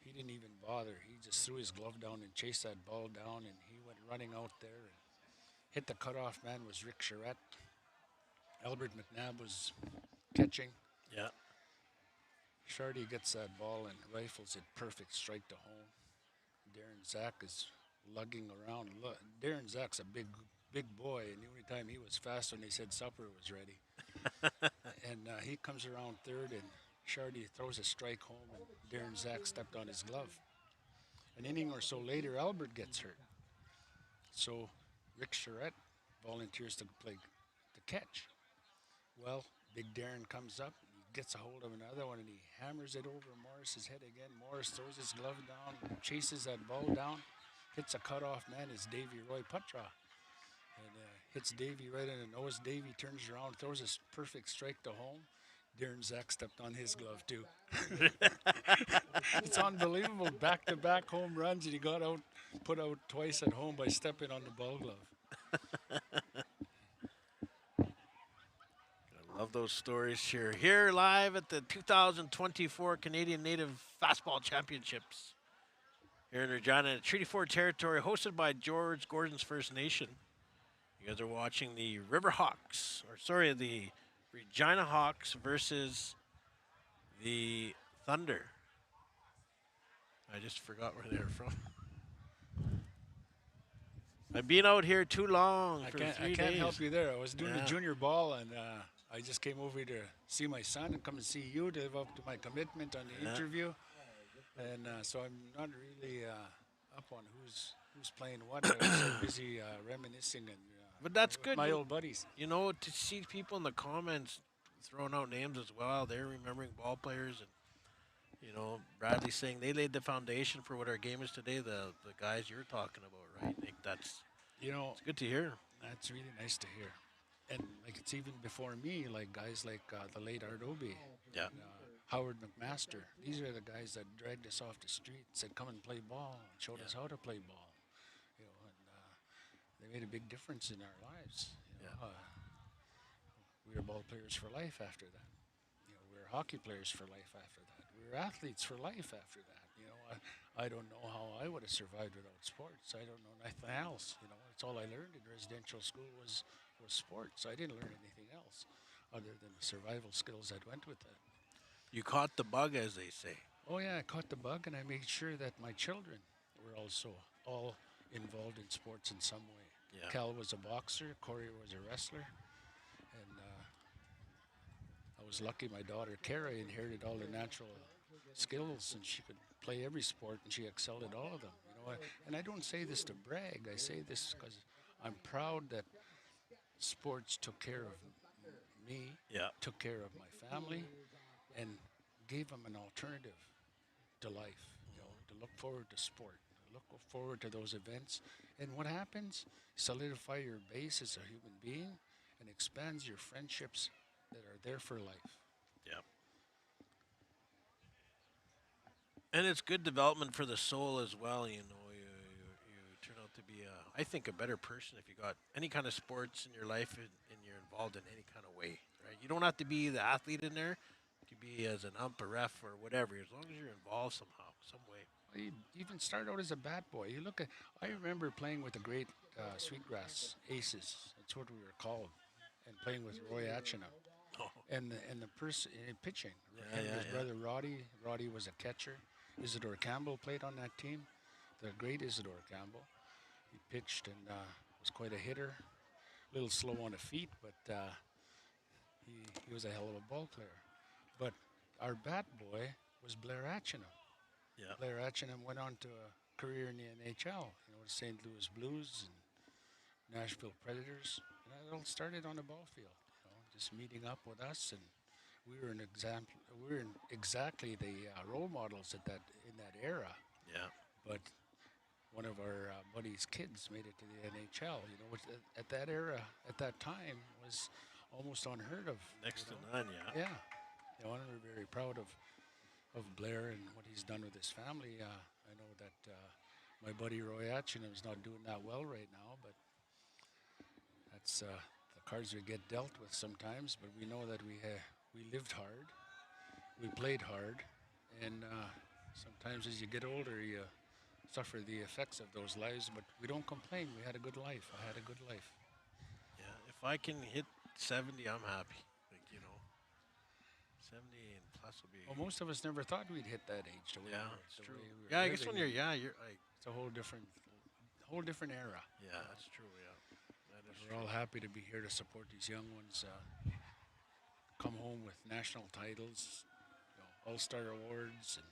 Speaker 2: He didn't even bother. He just threw his glove down and chased that ball down, and he went running out there and hit the cutoff man was Rick Charette. Albert McNabb was catching.
Speaker 1: yeah.
Speaker 2: Shardy gets that ball and rifles it perfect strike to home. Darren Zach is lugging around. Darren Zach's a big boy, and the only time he was fast when they said supper was ready. And he comes around third, and Shardy throws a strike home, and Darren Zach stepped on his glove. An inning or so later, Albert gets hurt. So Rick Charette volunteers to play the catch. Well, Big Darren comes up, he gets a hold of another one, and he hammers it over Morris's head again. Morris throws his glove down, chases that ball down, hits a cutoff man. It's Davy Roy Putra. And hits Davy right in the nose. Davy turns around, throws a perfect strike to home. Darren Zach stepped on his glove too. It's unbelievable. Back-to-back home runs, and he got out, put out twice at home by stepping on the ball glove.
Speaker 1: I love those stories here. Here live at the 2024 Canadian Native Fastball Championships here in Regina, Treaty 4 territory, hosted by George Gordon's First Nation. You guys are watching the River Hawks, or sorry, the Regina Hawks versus the Thunder. I just forgot where they're from. I've been out here too long
Speaker 2: I
Speaker 1: for
Speaker 2: can't,
Speaker 1: 3
Speaker 2: I
Speaker 1: days.
Speaker 2: can't help you there. I was doing
Speaker 1: Yeah.
Speaker 2: the junior ball, and I just came over to see my son and come and see you to live up to my commitment on the
Speaker 1: Yeah.
Speaker 2: interview. And so I'm not really up on who's playing what. I was so busy reminiscing and
Speaker 1: But that's
Speaker 2: with
Speaker 1: good.
Speaker 2: my old buddies.
Speaker 1: You know, to see people in the comments throwing out names as well. They're remembering ball players, and you know, Bradley saying they laid the foundation for what our game is today. The guys you're talking about, right? Like that's
Speaker 2: You know,
Speaker 1: it's good to hear.
Speaker 2: that's really nice to hear. And like it's even before me, like guys like the late Art Obey,
Speaker 1: Yeah,
Speaker 2: Howard McMaster. These are the guys that dragged us off the street, said, "Come and play ball," and showed us how to play ball. You know, and they made a big difference in our lives. You know,
Speaker 1: Yeah.
Speaker 2: we were ball players for life after that. You know, we were hockey players for life after that. We were athletes for life after that. You know, I don't know how I would have survived without sports. I don't know nothing else. You know, it's all I learned in residential school was sports. I didn't learn anything else other than the survival skills that went with that.
Speaker 1: You caught the bug, as they say.
Speaker 2: Oh yeah, I caught the bug, and I made sure that my children were also all involved in sports in some way.
Speaker 1: Yeah.
Speaker 2: Cal was a boxer, Corey was a wrestler, and I was lucky. My daughter Kara inherited all the natural skills, and she could play every sport, and she excelled at all of them. You know, and I don't say this to brag. I say this because I'm proud that sports took care of me,
Speaker 1: Yeah.
Speaker 2: took care of my family, and gave them an alternative to life. You know, to look forward to sport, to look forward to those events, and what happens? Solidify your base as a human being, and expands your friendships that are there for life.
Speaker 1: Yeah. And it's good development for the soul as well. You know, you turn out to be, I think, a better person if you got any kind of sports in your life and you're involved in any kind of way, right? You don't have to be the athlete in there. You can be as an ump, a ref, or whatever, as long as you're involved somehow, some way.
Speaker 2: You even start out as a bat boy. You look at. I remember playing with the great Sweetgrass Aces. That's what we were called, and playing with Roy Atchina.
Speaker 1: Oh,
Speaker 2: And the person pitching,
Speaker 1: Yeah,
Speaker 2: him and
Speaker 1: yeah,
Speaker 2: his
Speaker 1: yeah.
Speaker 2: brother Roddy. Roddy was a catcher. Isidore Campbell played on that team. The great Isidore Campbell. He pitched and was quite a hitter. A little slow on the feet, but He was a hell of a ball player. But our bat boy was Blair Atchingham.
Speaker 1: Yeah.
Speaker 2: Blair Atchingham went on to a career in the NHL, the St. Louis Blues and Nashville Predators. And it all started on a ball field, just meeting up with us, and we were an example. We were exactly the role models at that in that era.
Speaker 1: Yeah.
Speaker 2: But one of our buddies' kids made it to the NHL. Which at that era, at that time, was almost unheard of.
Speaker 1: Next to none. Yeah.
Speaker 2: Yeah, and we're very proud of Blair and what he's done with his family. I know that my buddy Roy Atchingham is not doing that well right now, but that's the cards we get dealt with sometimes. But we know that we lived hard, we played hard, and sometimes as you get older, you suffer the effects of those lives. But we don't complain. We had a good life. I had a good life.
Speaker 1: Yeah. If I can hit 70, I'm happy. 70 and plus will be.
Speaker 2: Well, most of us never thought we'd hit that age.
Speaker 1: Yeah, it's true.
Speaker 2: We were
Speaker 1: Yeah, I guess when
Speaker 2: living.
Speaker 1: you're like.
Speaker 2: It's a whole different era.
Speaker 1: Yeah, that's true. Yeah. That is
Speaker 2: We're all happy to be here to support these young ones. Come home with national titles, All-Star awards, and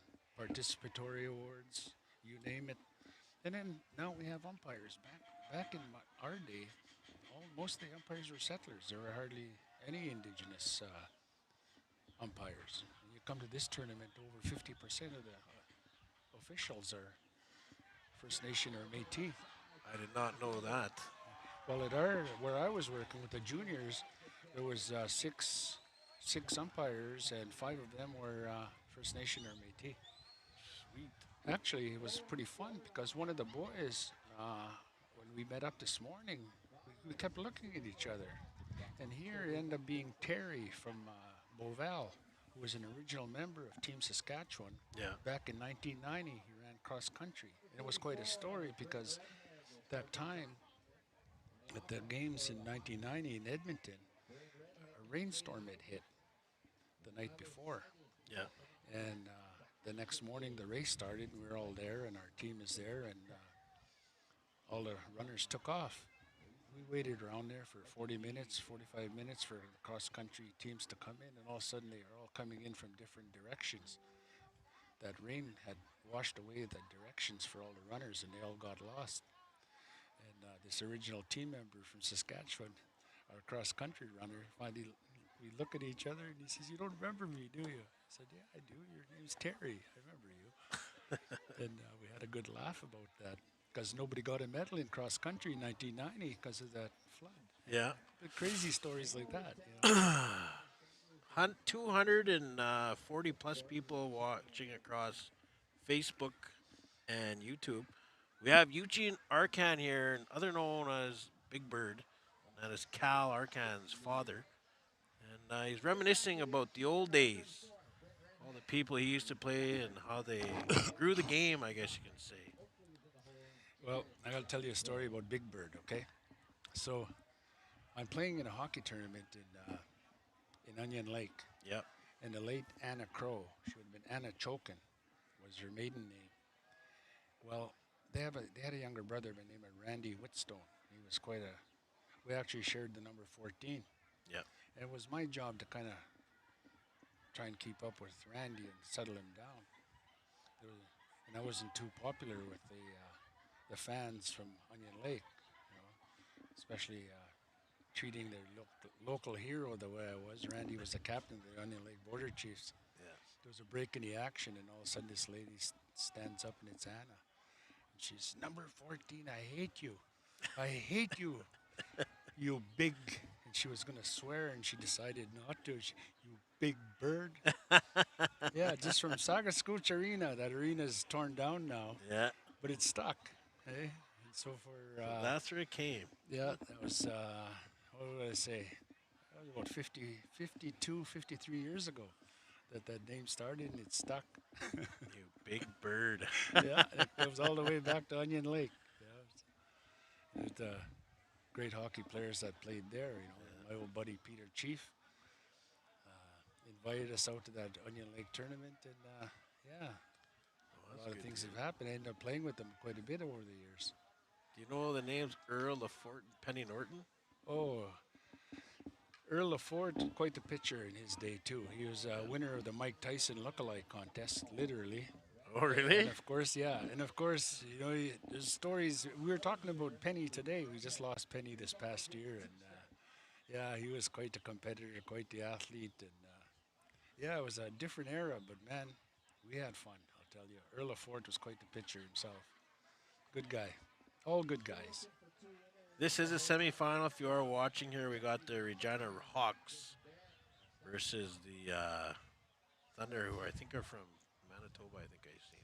Speaker 2: participatory awards, you name it. And then now we have umpires. Back in our day, most of the umpires were settlers. There were hardly any Indigenous umpires. When you come to this tournament, over 50% of the officials are First Nation or Métis.
Speaker 1: I did not know that.
Speaker 2: Well, where I was working with the juniors, there was six umpires, and 5 of them were First Nation or Métis.
Speaker 1: Sweet.
Speaker 2: Actually, it was pretty fun because one of the boys, when we met up this morning, we kept looking at each other, and here it ended up being Terry from Beauval, who was an original member of Team Saskatchewan.
Speaker 1: Yeah.
Speaker 2: Back in 1990, he ran cross country. And it was quite a story because that time, at the games in 1990 in Edmonton, a rainstorm had hit the night before.
Speaker 1: Yeah.
Speaker 2: And the next morning, the race started, and we were all there, and our team is there, and all the runners took off. We waited around there for 40 minutes, 45 minutes for the cross-country teams to come in, and all of a sudden they are all coming in from different directions. That rain had washed away the directions for all the runners, and they all got lost. And this original team member from Saskatchewan, our cross-country runner, finally we look at each other, and he says, "You don't remember me, do you?" I said, "Yeah, I do. Your name's Terry. I remember you." And we had a good laugh about that because nobody got a medal in cross-country in 1990 because of that flood.
Speaker 1: Yeah.
Speaker 2: The crazy stories like that.
Speaker 1: 240 plus people watching across Facebook and YouTube. We have Eugene Arcan here, other known as Big Bird. That is Cal Arcan's father. And he's reminiscing about the old days. All the people he used to play and how they grew the game, I guess you can say.
Speaker 2: Well, I got to tell you a story about Big Bird, okay? So I'm playing in a hockey tournament in Onion Lake.
Speaker 1: Yep.
Speaker 2: And the late Anna Crow, she would have been Anna Chokin, was her maiden name. Well, they had a younger brother by the name of Randy Whitstone. He was we actually shared the number 14.
Speaker 1: Yep.
Speaker 2: And it was my job to kind of try and keep up with Randy and settle him down. And I wasn't too popular with the fans from Onion Lake, especially treating their local hero the way I was. Randy was the captain of the Onion Lake Border Chiefs.
Speaker 1: Yeah.
Speaker 2: There was a break in the action, and all of a sudden this lady stands up, and it's Anna. And she's, "Number 14, I hate you. I hate you, you big..." And she was going to swear, and she decided not to. "You big bird." Yeah, just from Sagascooch Arena. That arena's torn down now,
Speaker 1: Yeah.
Speaker 2: but it's stuck. Eh? And so for...
Speaker 1: That's where it came.
Speaker 2: yeah, that was, what would I say? That was about 52, 53 years ago that name started, and it stuck.
Speaker 1: You big bird.
Speaker 2: Yeah, it goes all the way back to Onion Lake. Yeah, there's great hockey players that played there. My old buddy Peter Chief invited us out to that Onion Lake tournament, and yeah, a lot of things have happened. I ended up playing with them quite a bit over the years.
Speaker 1: Do you know the names Earl, LaForte, and Penny Norton?
Speaker 2: Oh, Earl Ford, quite the pitcher in his day too. He was a winner of the Mike Tyson lookalike contest, literally.
Speaker 1: Oh,
Speaker 2: And
Speaker 1: really?
Speaker 2: of course, yeah, and of course, there's stories. We were talking about Penny today. We just lost Penny this past year, and yeah, he was quite the competitor, quite the athlete, and yeah, it was a different era. But man, we had fun. I'll tell you, Earl Ford was quite the pitcher himself. Good guy, all good guys.
Speaker 1: This is a semifinal. If you are watching here, we got the Regina Hawks versus the Thunder, who I think are from Manitoba. I think I've seen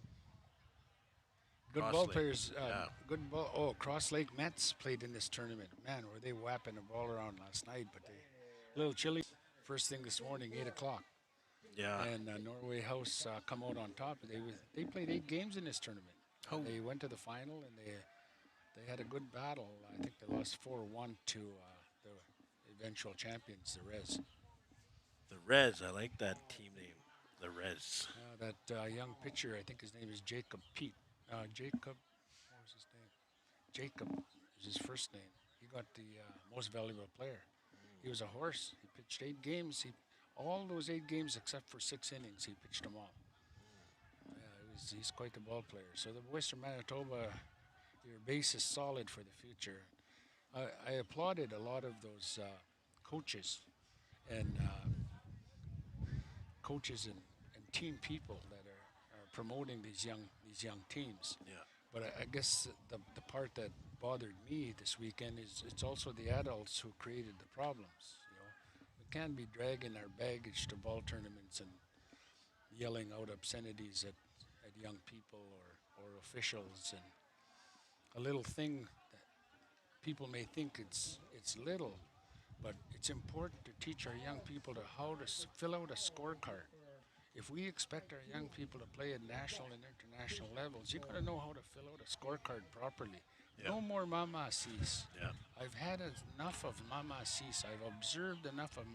Speaker 2: Good
Speaker 1: Cross
Speaker 2: ball
Speaker 1: Lake.
Speaker 2: players.
Speaker 1: Yeah,
Speaker 2: Good ball. Oh, Cross Lake Mets played in this tournament. Man, were they whapping the ball around last night? But they a little chilly. First thing this morning, 8 o'clock,
Speaker 1: yeah.
Speaker 2: and Norway House come out on top. They played 8 games in this tournament.
Speaker 1: Oh,
Speaker 2: They went to the final, and they had a good battle. I think they lost 4-1 to the eventual champions, the Reds.
Speaker 1: the Reds. I like that team name, the Reds.
Speaker 2: That young pitcher, I think his name is Jacob Pete. Jacob, what was his name? Jacob is his first name. He got the most valuable player. He was a horse. He pitched 8 games. All those 8 games except for 6 innings, he pitched them all. Yeah, he's quite the ball player. So the Western Manitoba, your base is solid for the future. I applauded a lot of those coaches and and team people that are promoting these young teams.
Speaker 1: Yeah,
Speaker 2: But I guess the part that bothered me this weekend is it's also the adults who created the problems. We can't be dragging our baggage to ball tournaments and yelling out obscenities at young people or officials and a little thing that people may think it's little, but it's important to teach our young people to how to fill out a scorecard. If we expect our young people to play at national and international levels, you got to know how to fill out a scorecard properly.
Speaker 1: yeah,
Speaker 2: No more mama sees.
Speaker 1: yeah.
Speaker 2: I've had enough of mama sees. I've observed enough of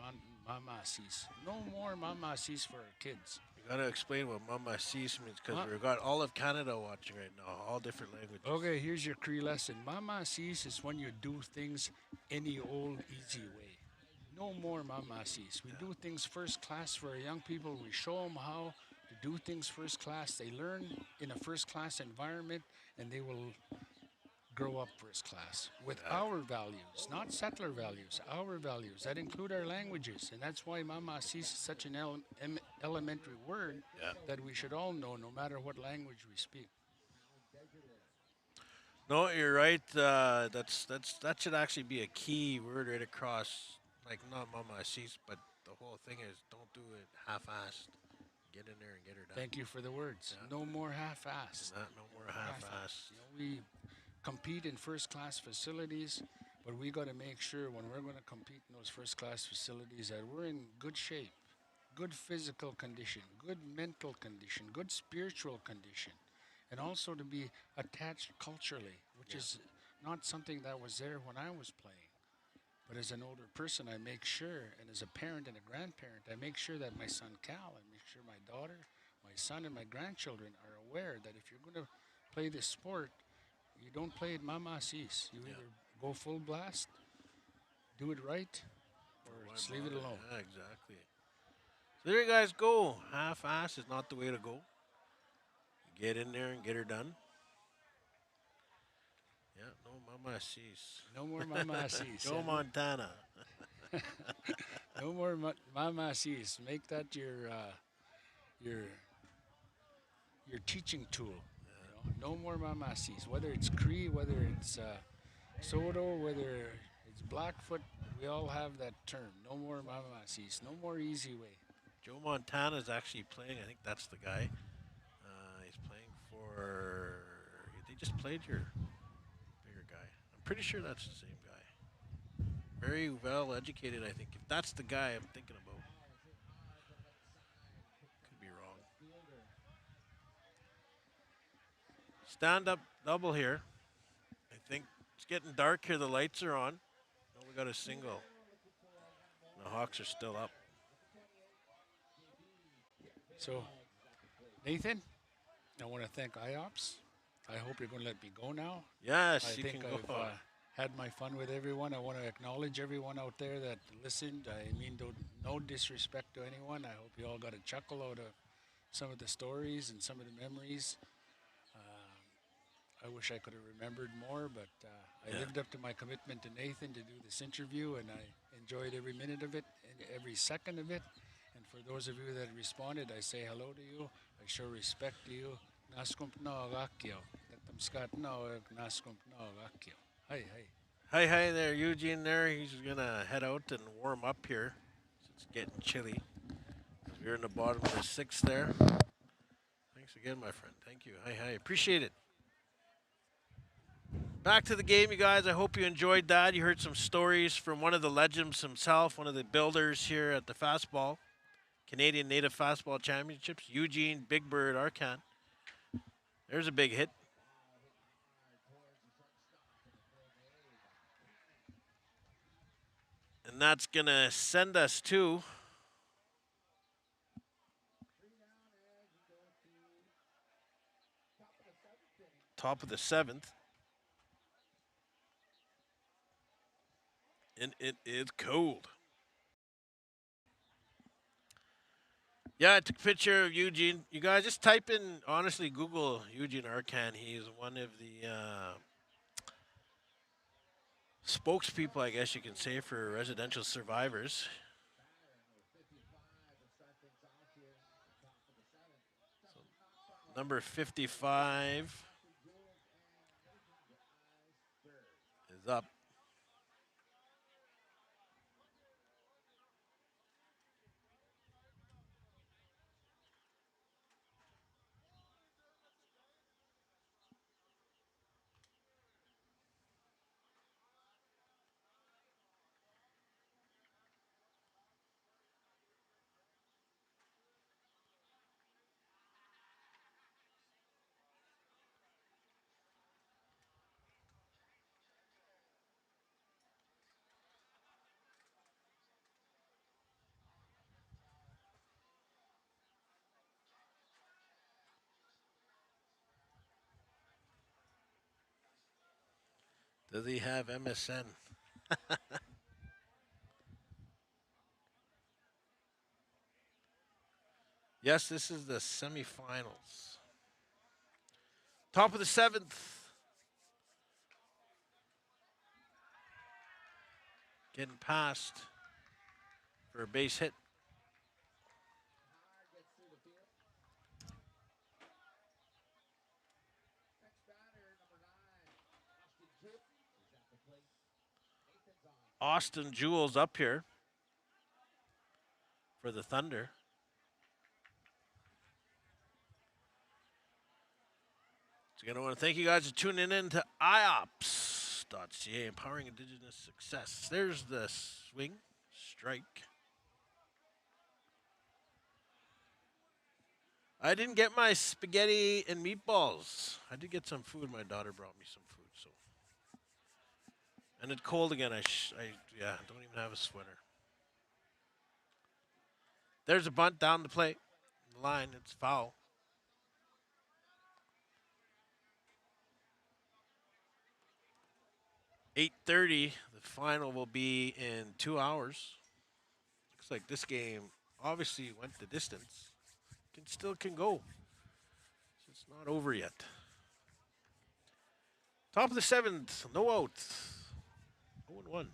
Speaker 2: mama sees. No more mama sees for our kids.
Speaker 1: You gotta explain what Mama Sees means because
Speaker 2: Ma-
Speaker 1: we've got all of Canada watching right now, all different languages.
Speaker 2: okay, here's your Cree lesson. Mama sees is when you do things any old easy way. No more mama sees. We do things first class for our young people. We show them how to do things first class. They learn in a first class environment and they will grow up first class with our values, not settler values, our values that include our languages. And that's why mama sees is such an elementary word
Speaker 1: Yeah.
Speaker 2: that we should all know no matter what language we speak.
Speaker 1: No, you're right. That should actually be a key word right across. Like not Mama Sees, but the whole thing is don't do it half-assed. Get in there and get her done.
Speaker 2: Thank you for the words.
Speaker 1: Yeah.
Speaker 2: No more half-assed.
Speaker 1: Not no more half-assed.
Speaker 2: We compete in first class facilities, but we got to make sure when we're going to compete in those first class facilities that we're in good shape, good physical condition, good mental condition, good spiritual condition, and also to be attached culturally, which
Speaker 1: Yeah.
Speaker 2: is not something that was there when I was playing. But as an older person, I make sure, and as a parent and a grandparent, I make sure that my son Cal, I make sure my daughter, my son, and my grandchildren are aware that if you're going to play this sport, you don't play it mama sees. You
Speaker 1: Yeah.
Speaker 2: either go full blast, do it right, or
Speaker 1: Why
Speaker 2: just leave it
Speaker 1: bother?
Speaker 2: alone.
Speaker 1: Yeah, exactly. So there you guys go. Half-ass is not the way to go. Get in there and get her done. Yeah, no Mama Sees.
Speaker 2: No more mama sees.
Speaker 1: Joe Montana.
Speaker 2: No more mama sees. Make that your your teaching tool. No more mama sees. Whether it's Cree, whether it's Soto, whether it's Blackfoot, we all have that term. No more mama sees. No more easy way.
Speaker 1: Joe Montana is actually playing. I think that's the guy. He's playing for. They just played your bigger guy. I'm pretty sure that's the same guy. Very well educated, I think. If that's the guy I'm thinking about, could be wrong. Stand up double here. I think it's getting dark here. The lights are on. Oh, we got a single. The Hawks are still up.
Speaker 2: So, Nathan, I want to thank IOPS. I hope you're going to let me go now. I
Speaker 1: Yes, you
Speaker 2: think
Speaker 1: can go.
Speaker 2: had my fun with everyone. I want to acknowledge everyone out there that listened. I mean, no disrespect to anyone. I hope you all got a chuckle out of some of the stories and some of the memories. I wish I could have remembered more, but I
Speaker 1: Yeah.
Speaker 2: lived up to my commitment to Nathan to do this interview, and I enjoyed every minute of it and every second of it. And for those of you that responded, I say hello to you. I show respect to you. Naskumpnaagakyo. Naskumpnaagakyo. Hi, hi.
Speaker 1: Hi, hi there, Eugene. There, he's gonna head out and warm up here. It's getting chilly. We're in the bottom of the sixth there. Thanks again, my friend. Thank you. Hi, hi. Appreciate it. Back to the game, you guys. I hope you enjoyed that. You heard some stories from one of the legends himself, one of the builders here at the Fastball, Canadian Native Fastball Championships, Eugene Big Bird Arcan. There's a big hit. And that's going to send us to top of the seventh. And it is cold. Yeah, I took a picture of Eugene. You guys just type in, honestly, Google Eugene Arcan. He's one of the spokespeople, I guess you can say, for residential survivors. Number 55 is up. Does he have MSN? Yes, this is the semifinals. Top of the seventh. Getting past for a base hit. Austin Jules up here for the Thunder. So again, I want to thank you guys for tuning in to IOPS.ca, empowering Indigenous success. There's the swing, strike. I didn't get my spaghetti and meatballs. I did get some food. My daughter brought me some food. So, and it's cold again. I don't even have a sweater. There's a bunt down the plate, the line. It's foul. 8:30. The final will be in 2 hours. Looks like this game obviously went the distance. Can go. It's not over yet. Top of the seventh, no outs. 0-1.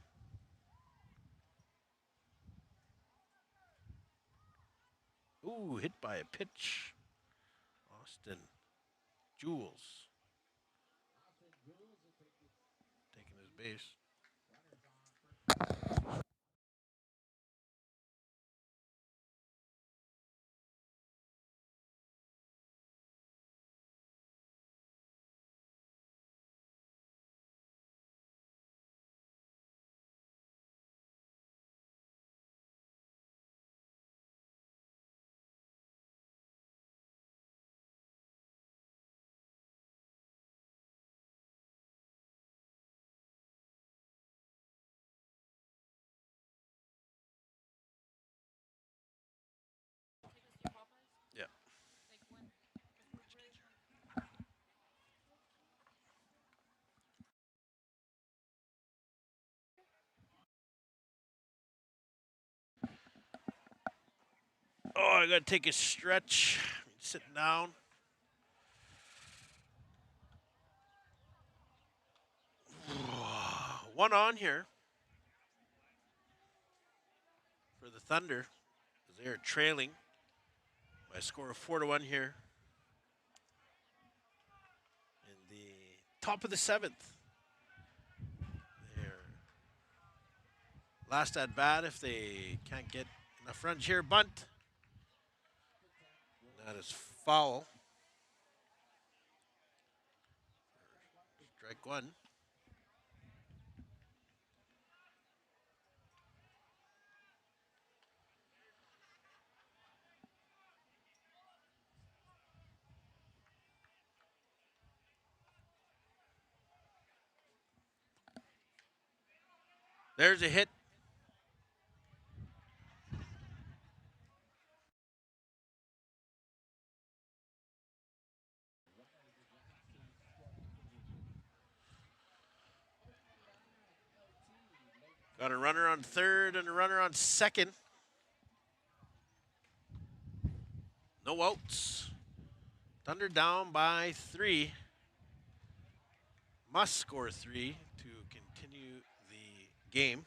Speaker 1: Ooh, hit by a pitch. Austin Jules taking his base. Oh, I gotta take a stretch. Sitting down. One on here for the Thunder as they are trailing by a score of 4-1 here in the top of the seventh. Their last at bat, if they can't get enough runs here, bunt. That is foul. Strike one. There's a hit. Got a runner on third and a runner on second. No outs. Thunder down by 3. Must score 3 to continue the game.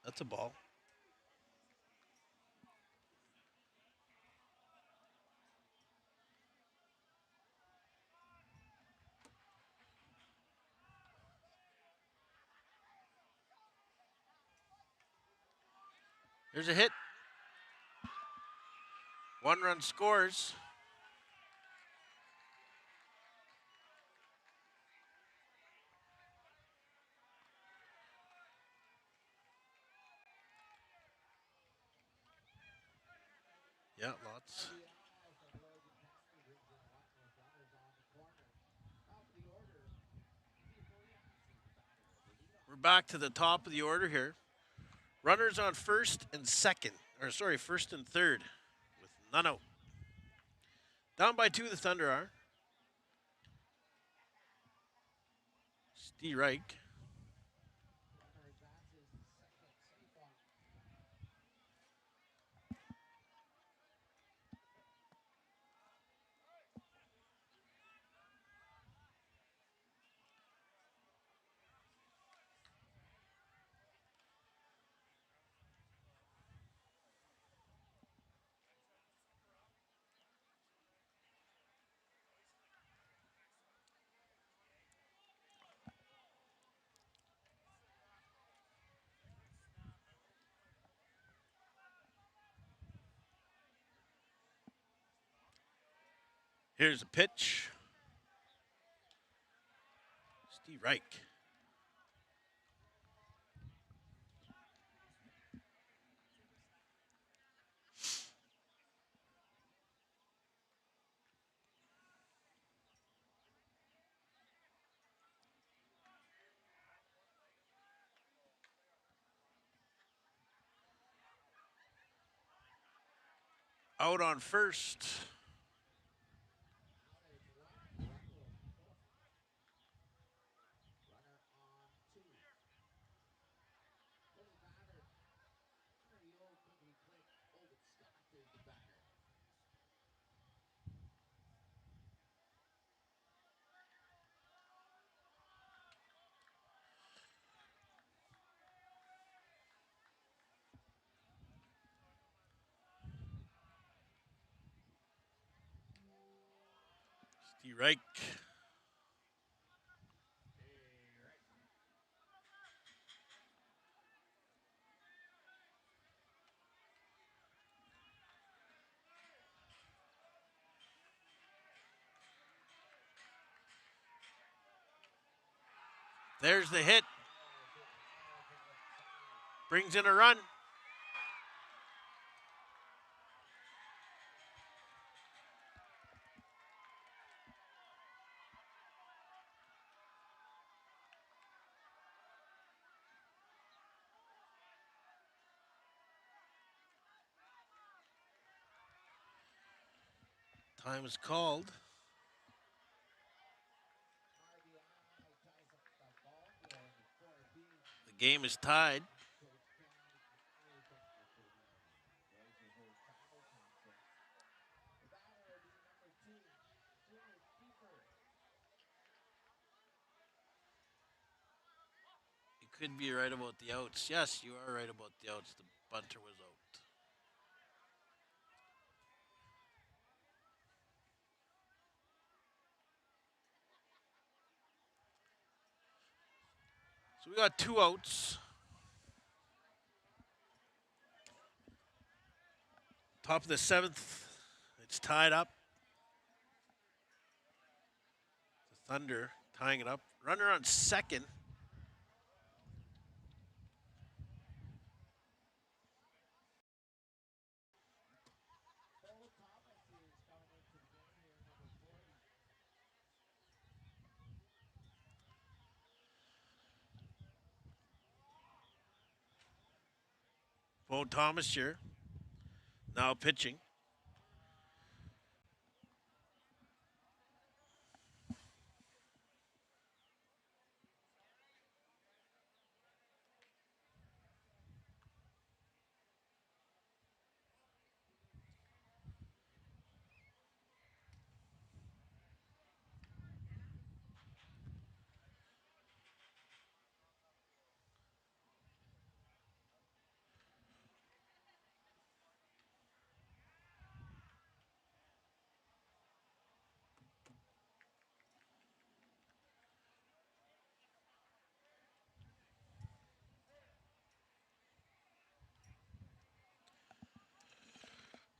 Speaker 1: That's a ball. There's a hit. 1 run scores. Yeah, lots. We're back to the top of the order here. Runners on first and second, or sorry, first and third, with none out. Down by 2, the Thunder are. Steve Reich. Here's a pitch. Steve Reich. Out on first. Steve Reich. There's the hit. Brings in a run. Time is called. The game is tied. You could be right about the outs. Yes, you are right about the outs. The bunter was out. So we got two outs. Top of the seventh. It's tied up. The Thunder tying it up. Runner on second. Bo Thomas here. Now pitching.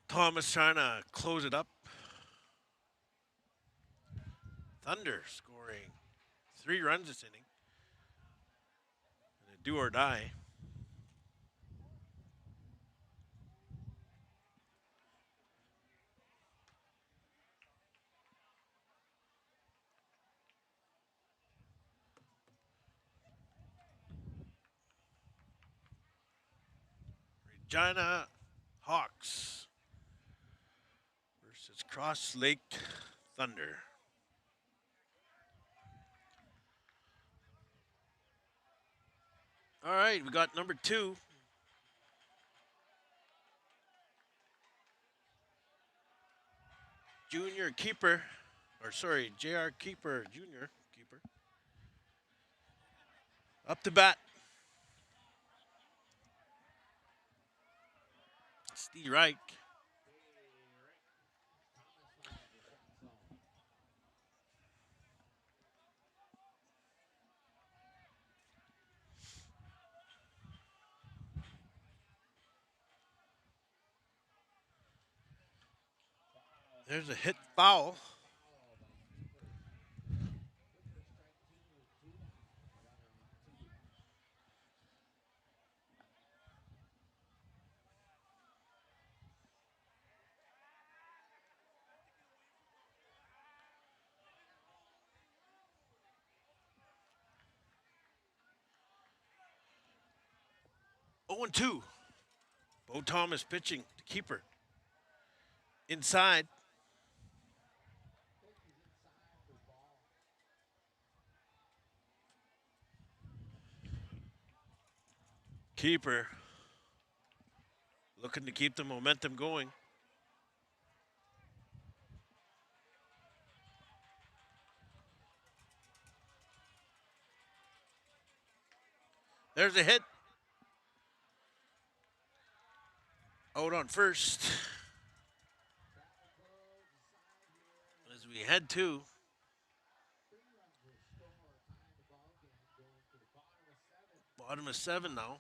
Speaker 1: Thomas trying to close it up. Thunder scoring 3 runs this inning. And a do or die. Regina Hawks versus Cross Lake Thunder. All right, we got number 2. Junior keeper, or sorry, JR keeper, junior keeper. Up to bat. Steve Reich. There's a hit foul. Oh and 2. Bo Thomas pitching to keeper. Inside. Keeper looking to keep the momentum going. There's a hit. Out on first. As we head to bottom of 7 now.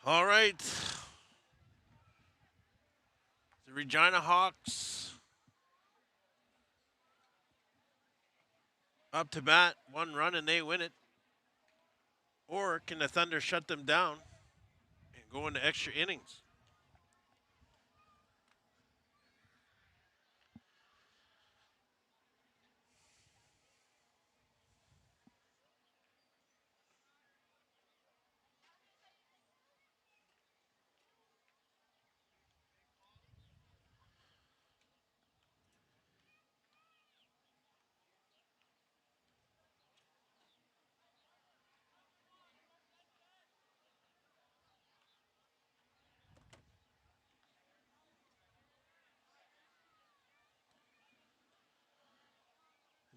Speaker 1: All right. The Regina Hawks up to bat, 1 run, and they win it. Or can the Thunder shut them down and go into extra innings?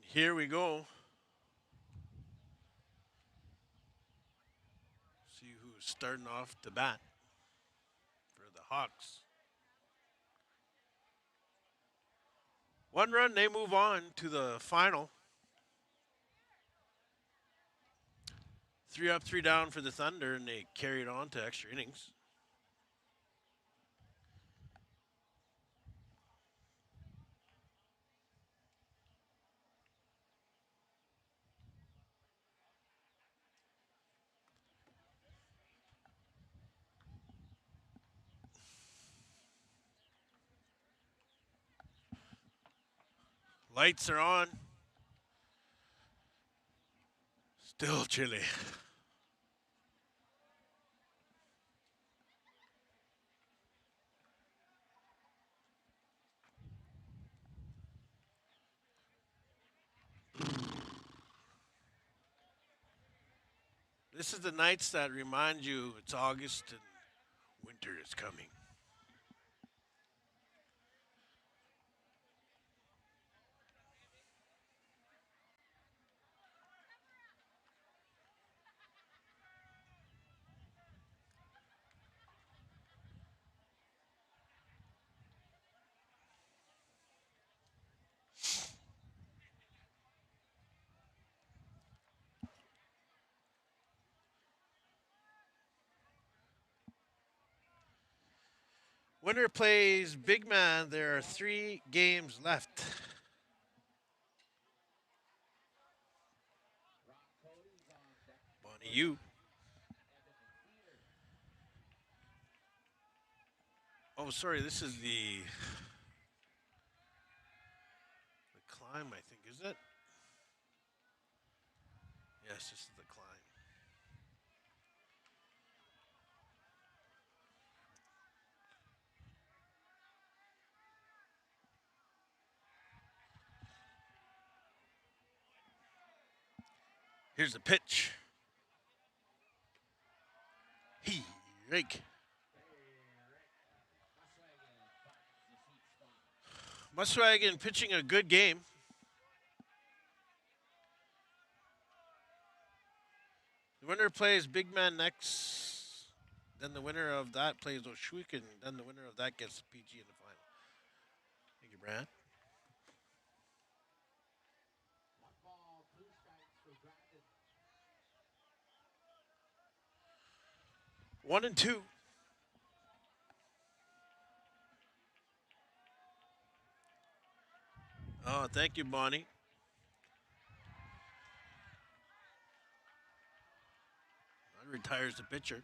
Speaker 1: Here we go. See who's starting off the bat for the Hawks. 1 run, they move on to the final. 3 up, 3 down for the Thunder, and they carry it on to extra innings. Lights are on. Still chilly. This is the nights that remind you it's August and winter is coming. Winner plays big man. There are 3 games left. Bonnie, you. Oh, sorry. This is the climb. I think is it? Yes, this is the climb. Here's the pitch. He rake. Muswagon pitching a good game. The winner plays big man next. Then the winner of that plays Oshwick, and then the winner of that gets the PG in the final. Thank you, Brad. 1 and 2. Oh, thank you, Bonnie. That retires the pitcher.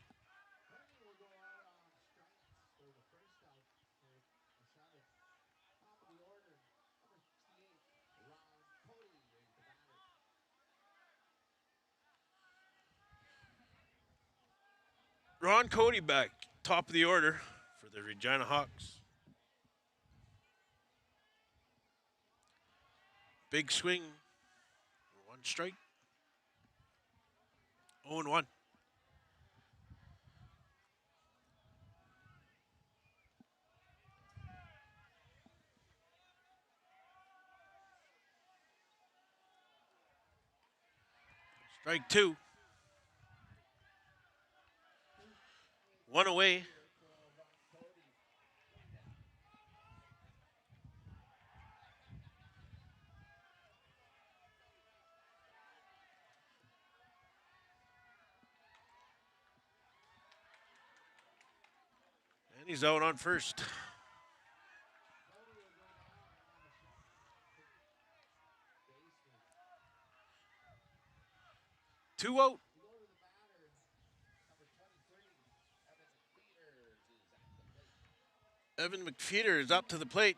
Speaker 1: Ron Cody back, top of the order for the Regina Hawks. Big swing. 1 strike. 0-1. Strike 2. 1 away. He's out on first. Two out. Evan McFeeder is up to the plate.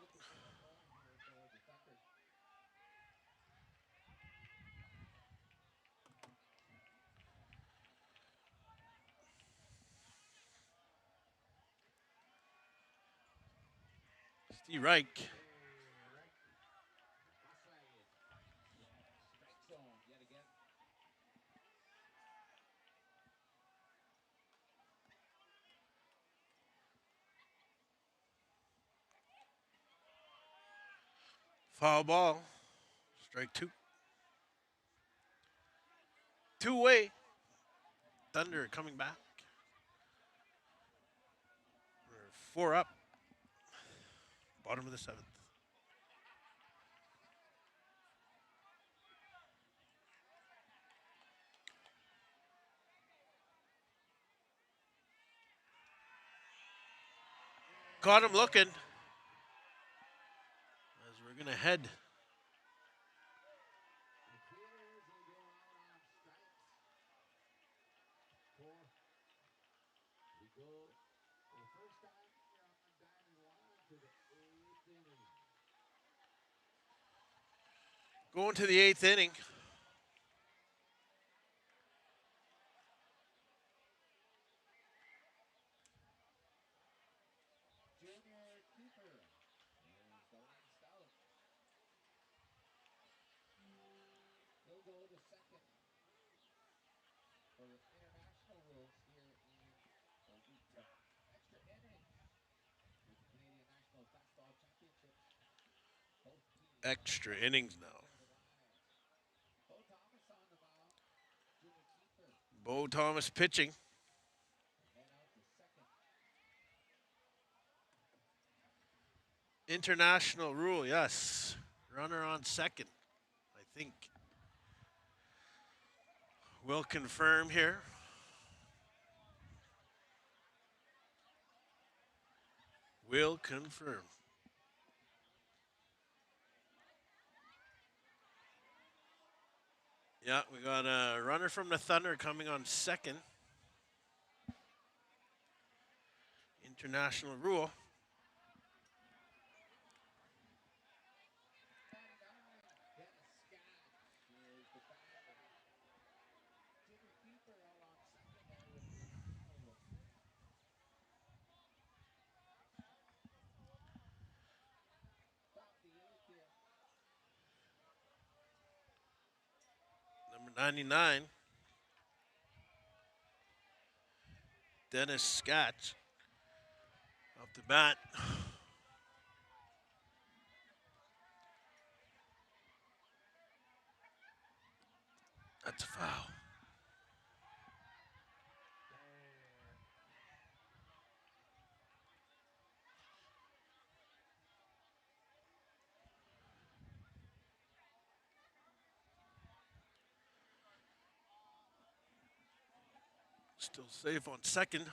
Speaker 1: Steve Reich. Foul ball. Strike two. Two away. Thunder coming back. Four up. Bottom of the seventh. Caught him looking. As we're going to head. Going to the eighth inning. Extra innings now. Bo Thomas pitching. International rule, yes. Runner on second, I think. We'll confirm here. Will confirm. Yeah, we got a runner from the Thunder coming on second. International rule. Number 99, Dennis Scott. Off the bat. That's a foul. Still safe on second.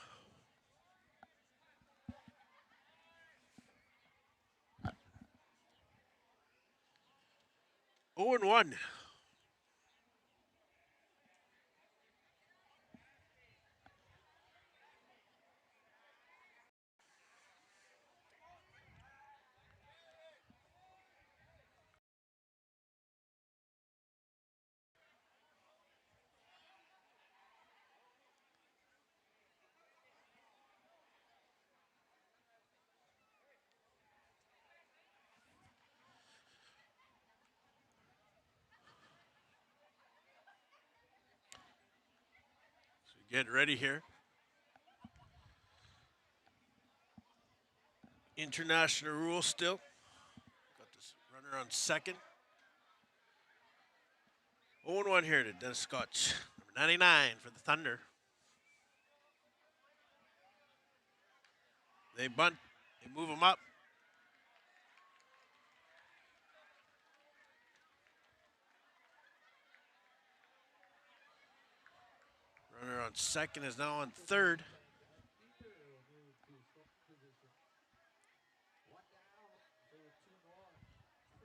Speaker 1: 0-1. So get ready here. International rule still. Got this runner on second. 0-1 here to Dennis Scott. Number 99 for the Thunder. They bunt. They move him up. Runner on second is now on third.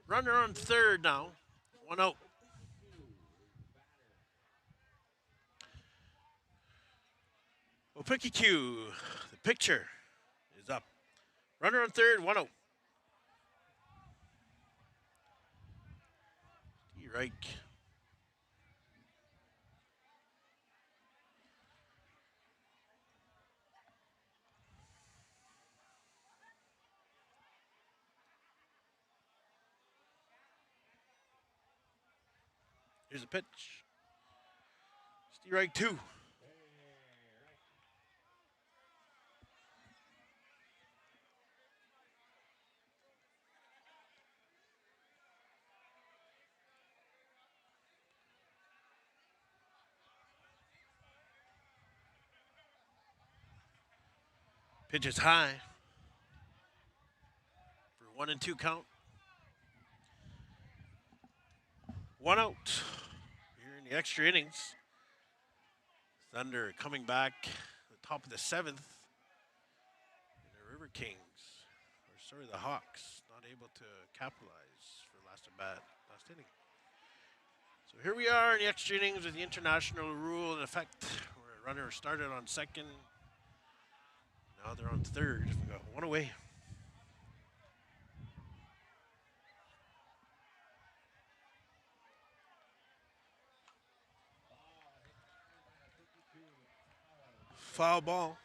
Speaker 1: Runner on third now. 1 out. Well, Picky Q, the picture is up. Runner on third, 1 out. Right. Here's a pitch. Steve Reich 2. Pitch is high for 1-2 count. 1 out. Here in the extra innings. Thunder coming back at the top of the 7th. And the River Kings, or sorry, the Hawks, not able to capitalize for last inning. So here we are in the extra innings with the international rule in effect. Where a runner started on second. Now they're on third. We got one away. Foul ball.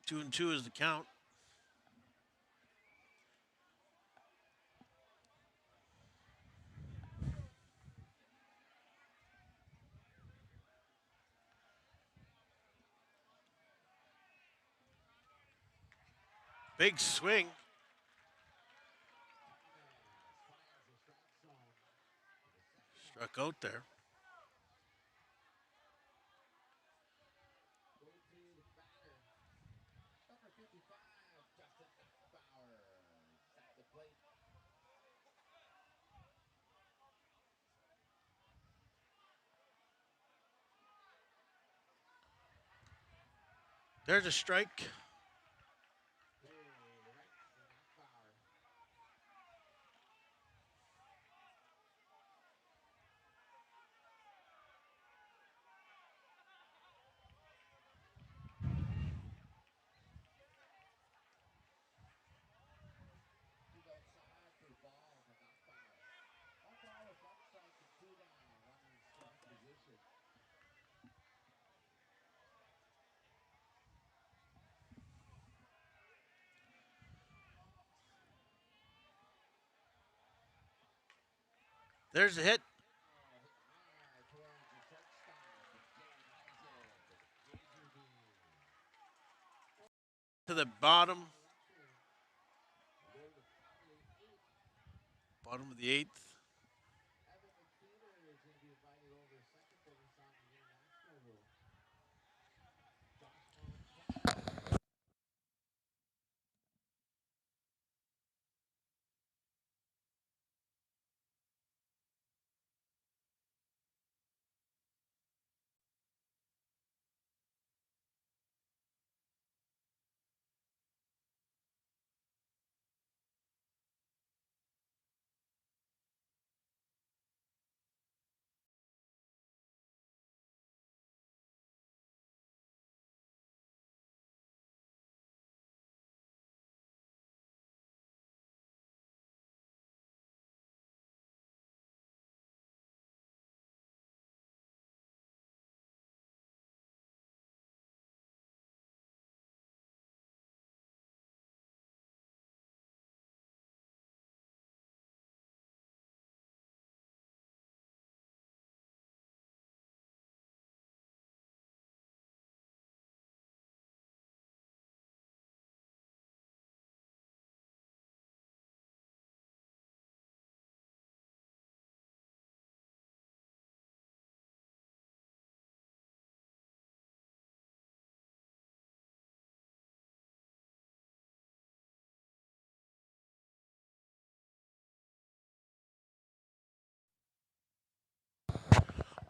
Speaker 1: 2-2 is the count. Big swing. Struck out there. There's a strike. There's a hit. To the bottom of the 8th.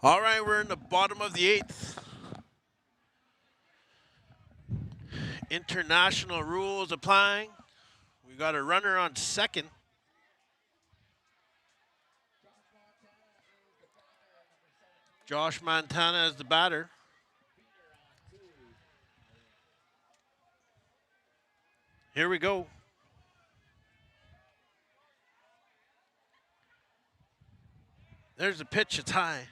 Speaker 1: All right, we're in the bottom of the 8th. International rules applying. We got a runner on second. Josh Montana is the batter. Here we go. There's the pitch. It's high.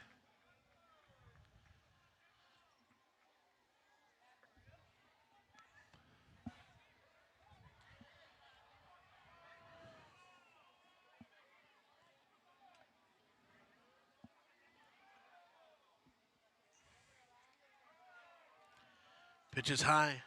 Speaker 1: Pitch is high.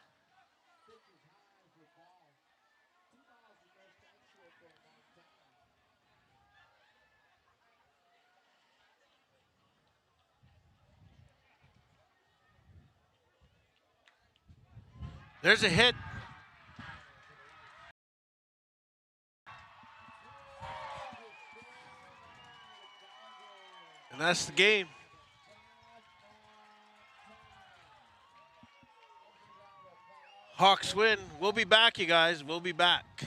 Speaker 1: There's a hit. And that's the game. Hawks win. We'll be back, you guys. We'll be back.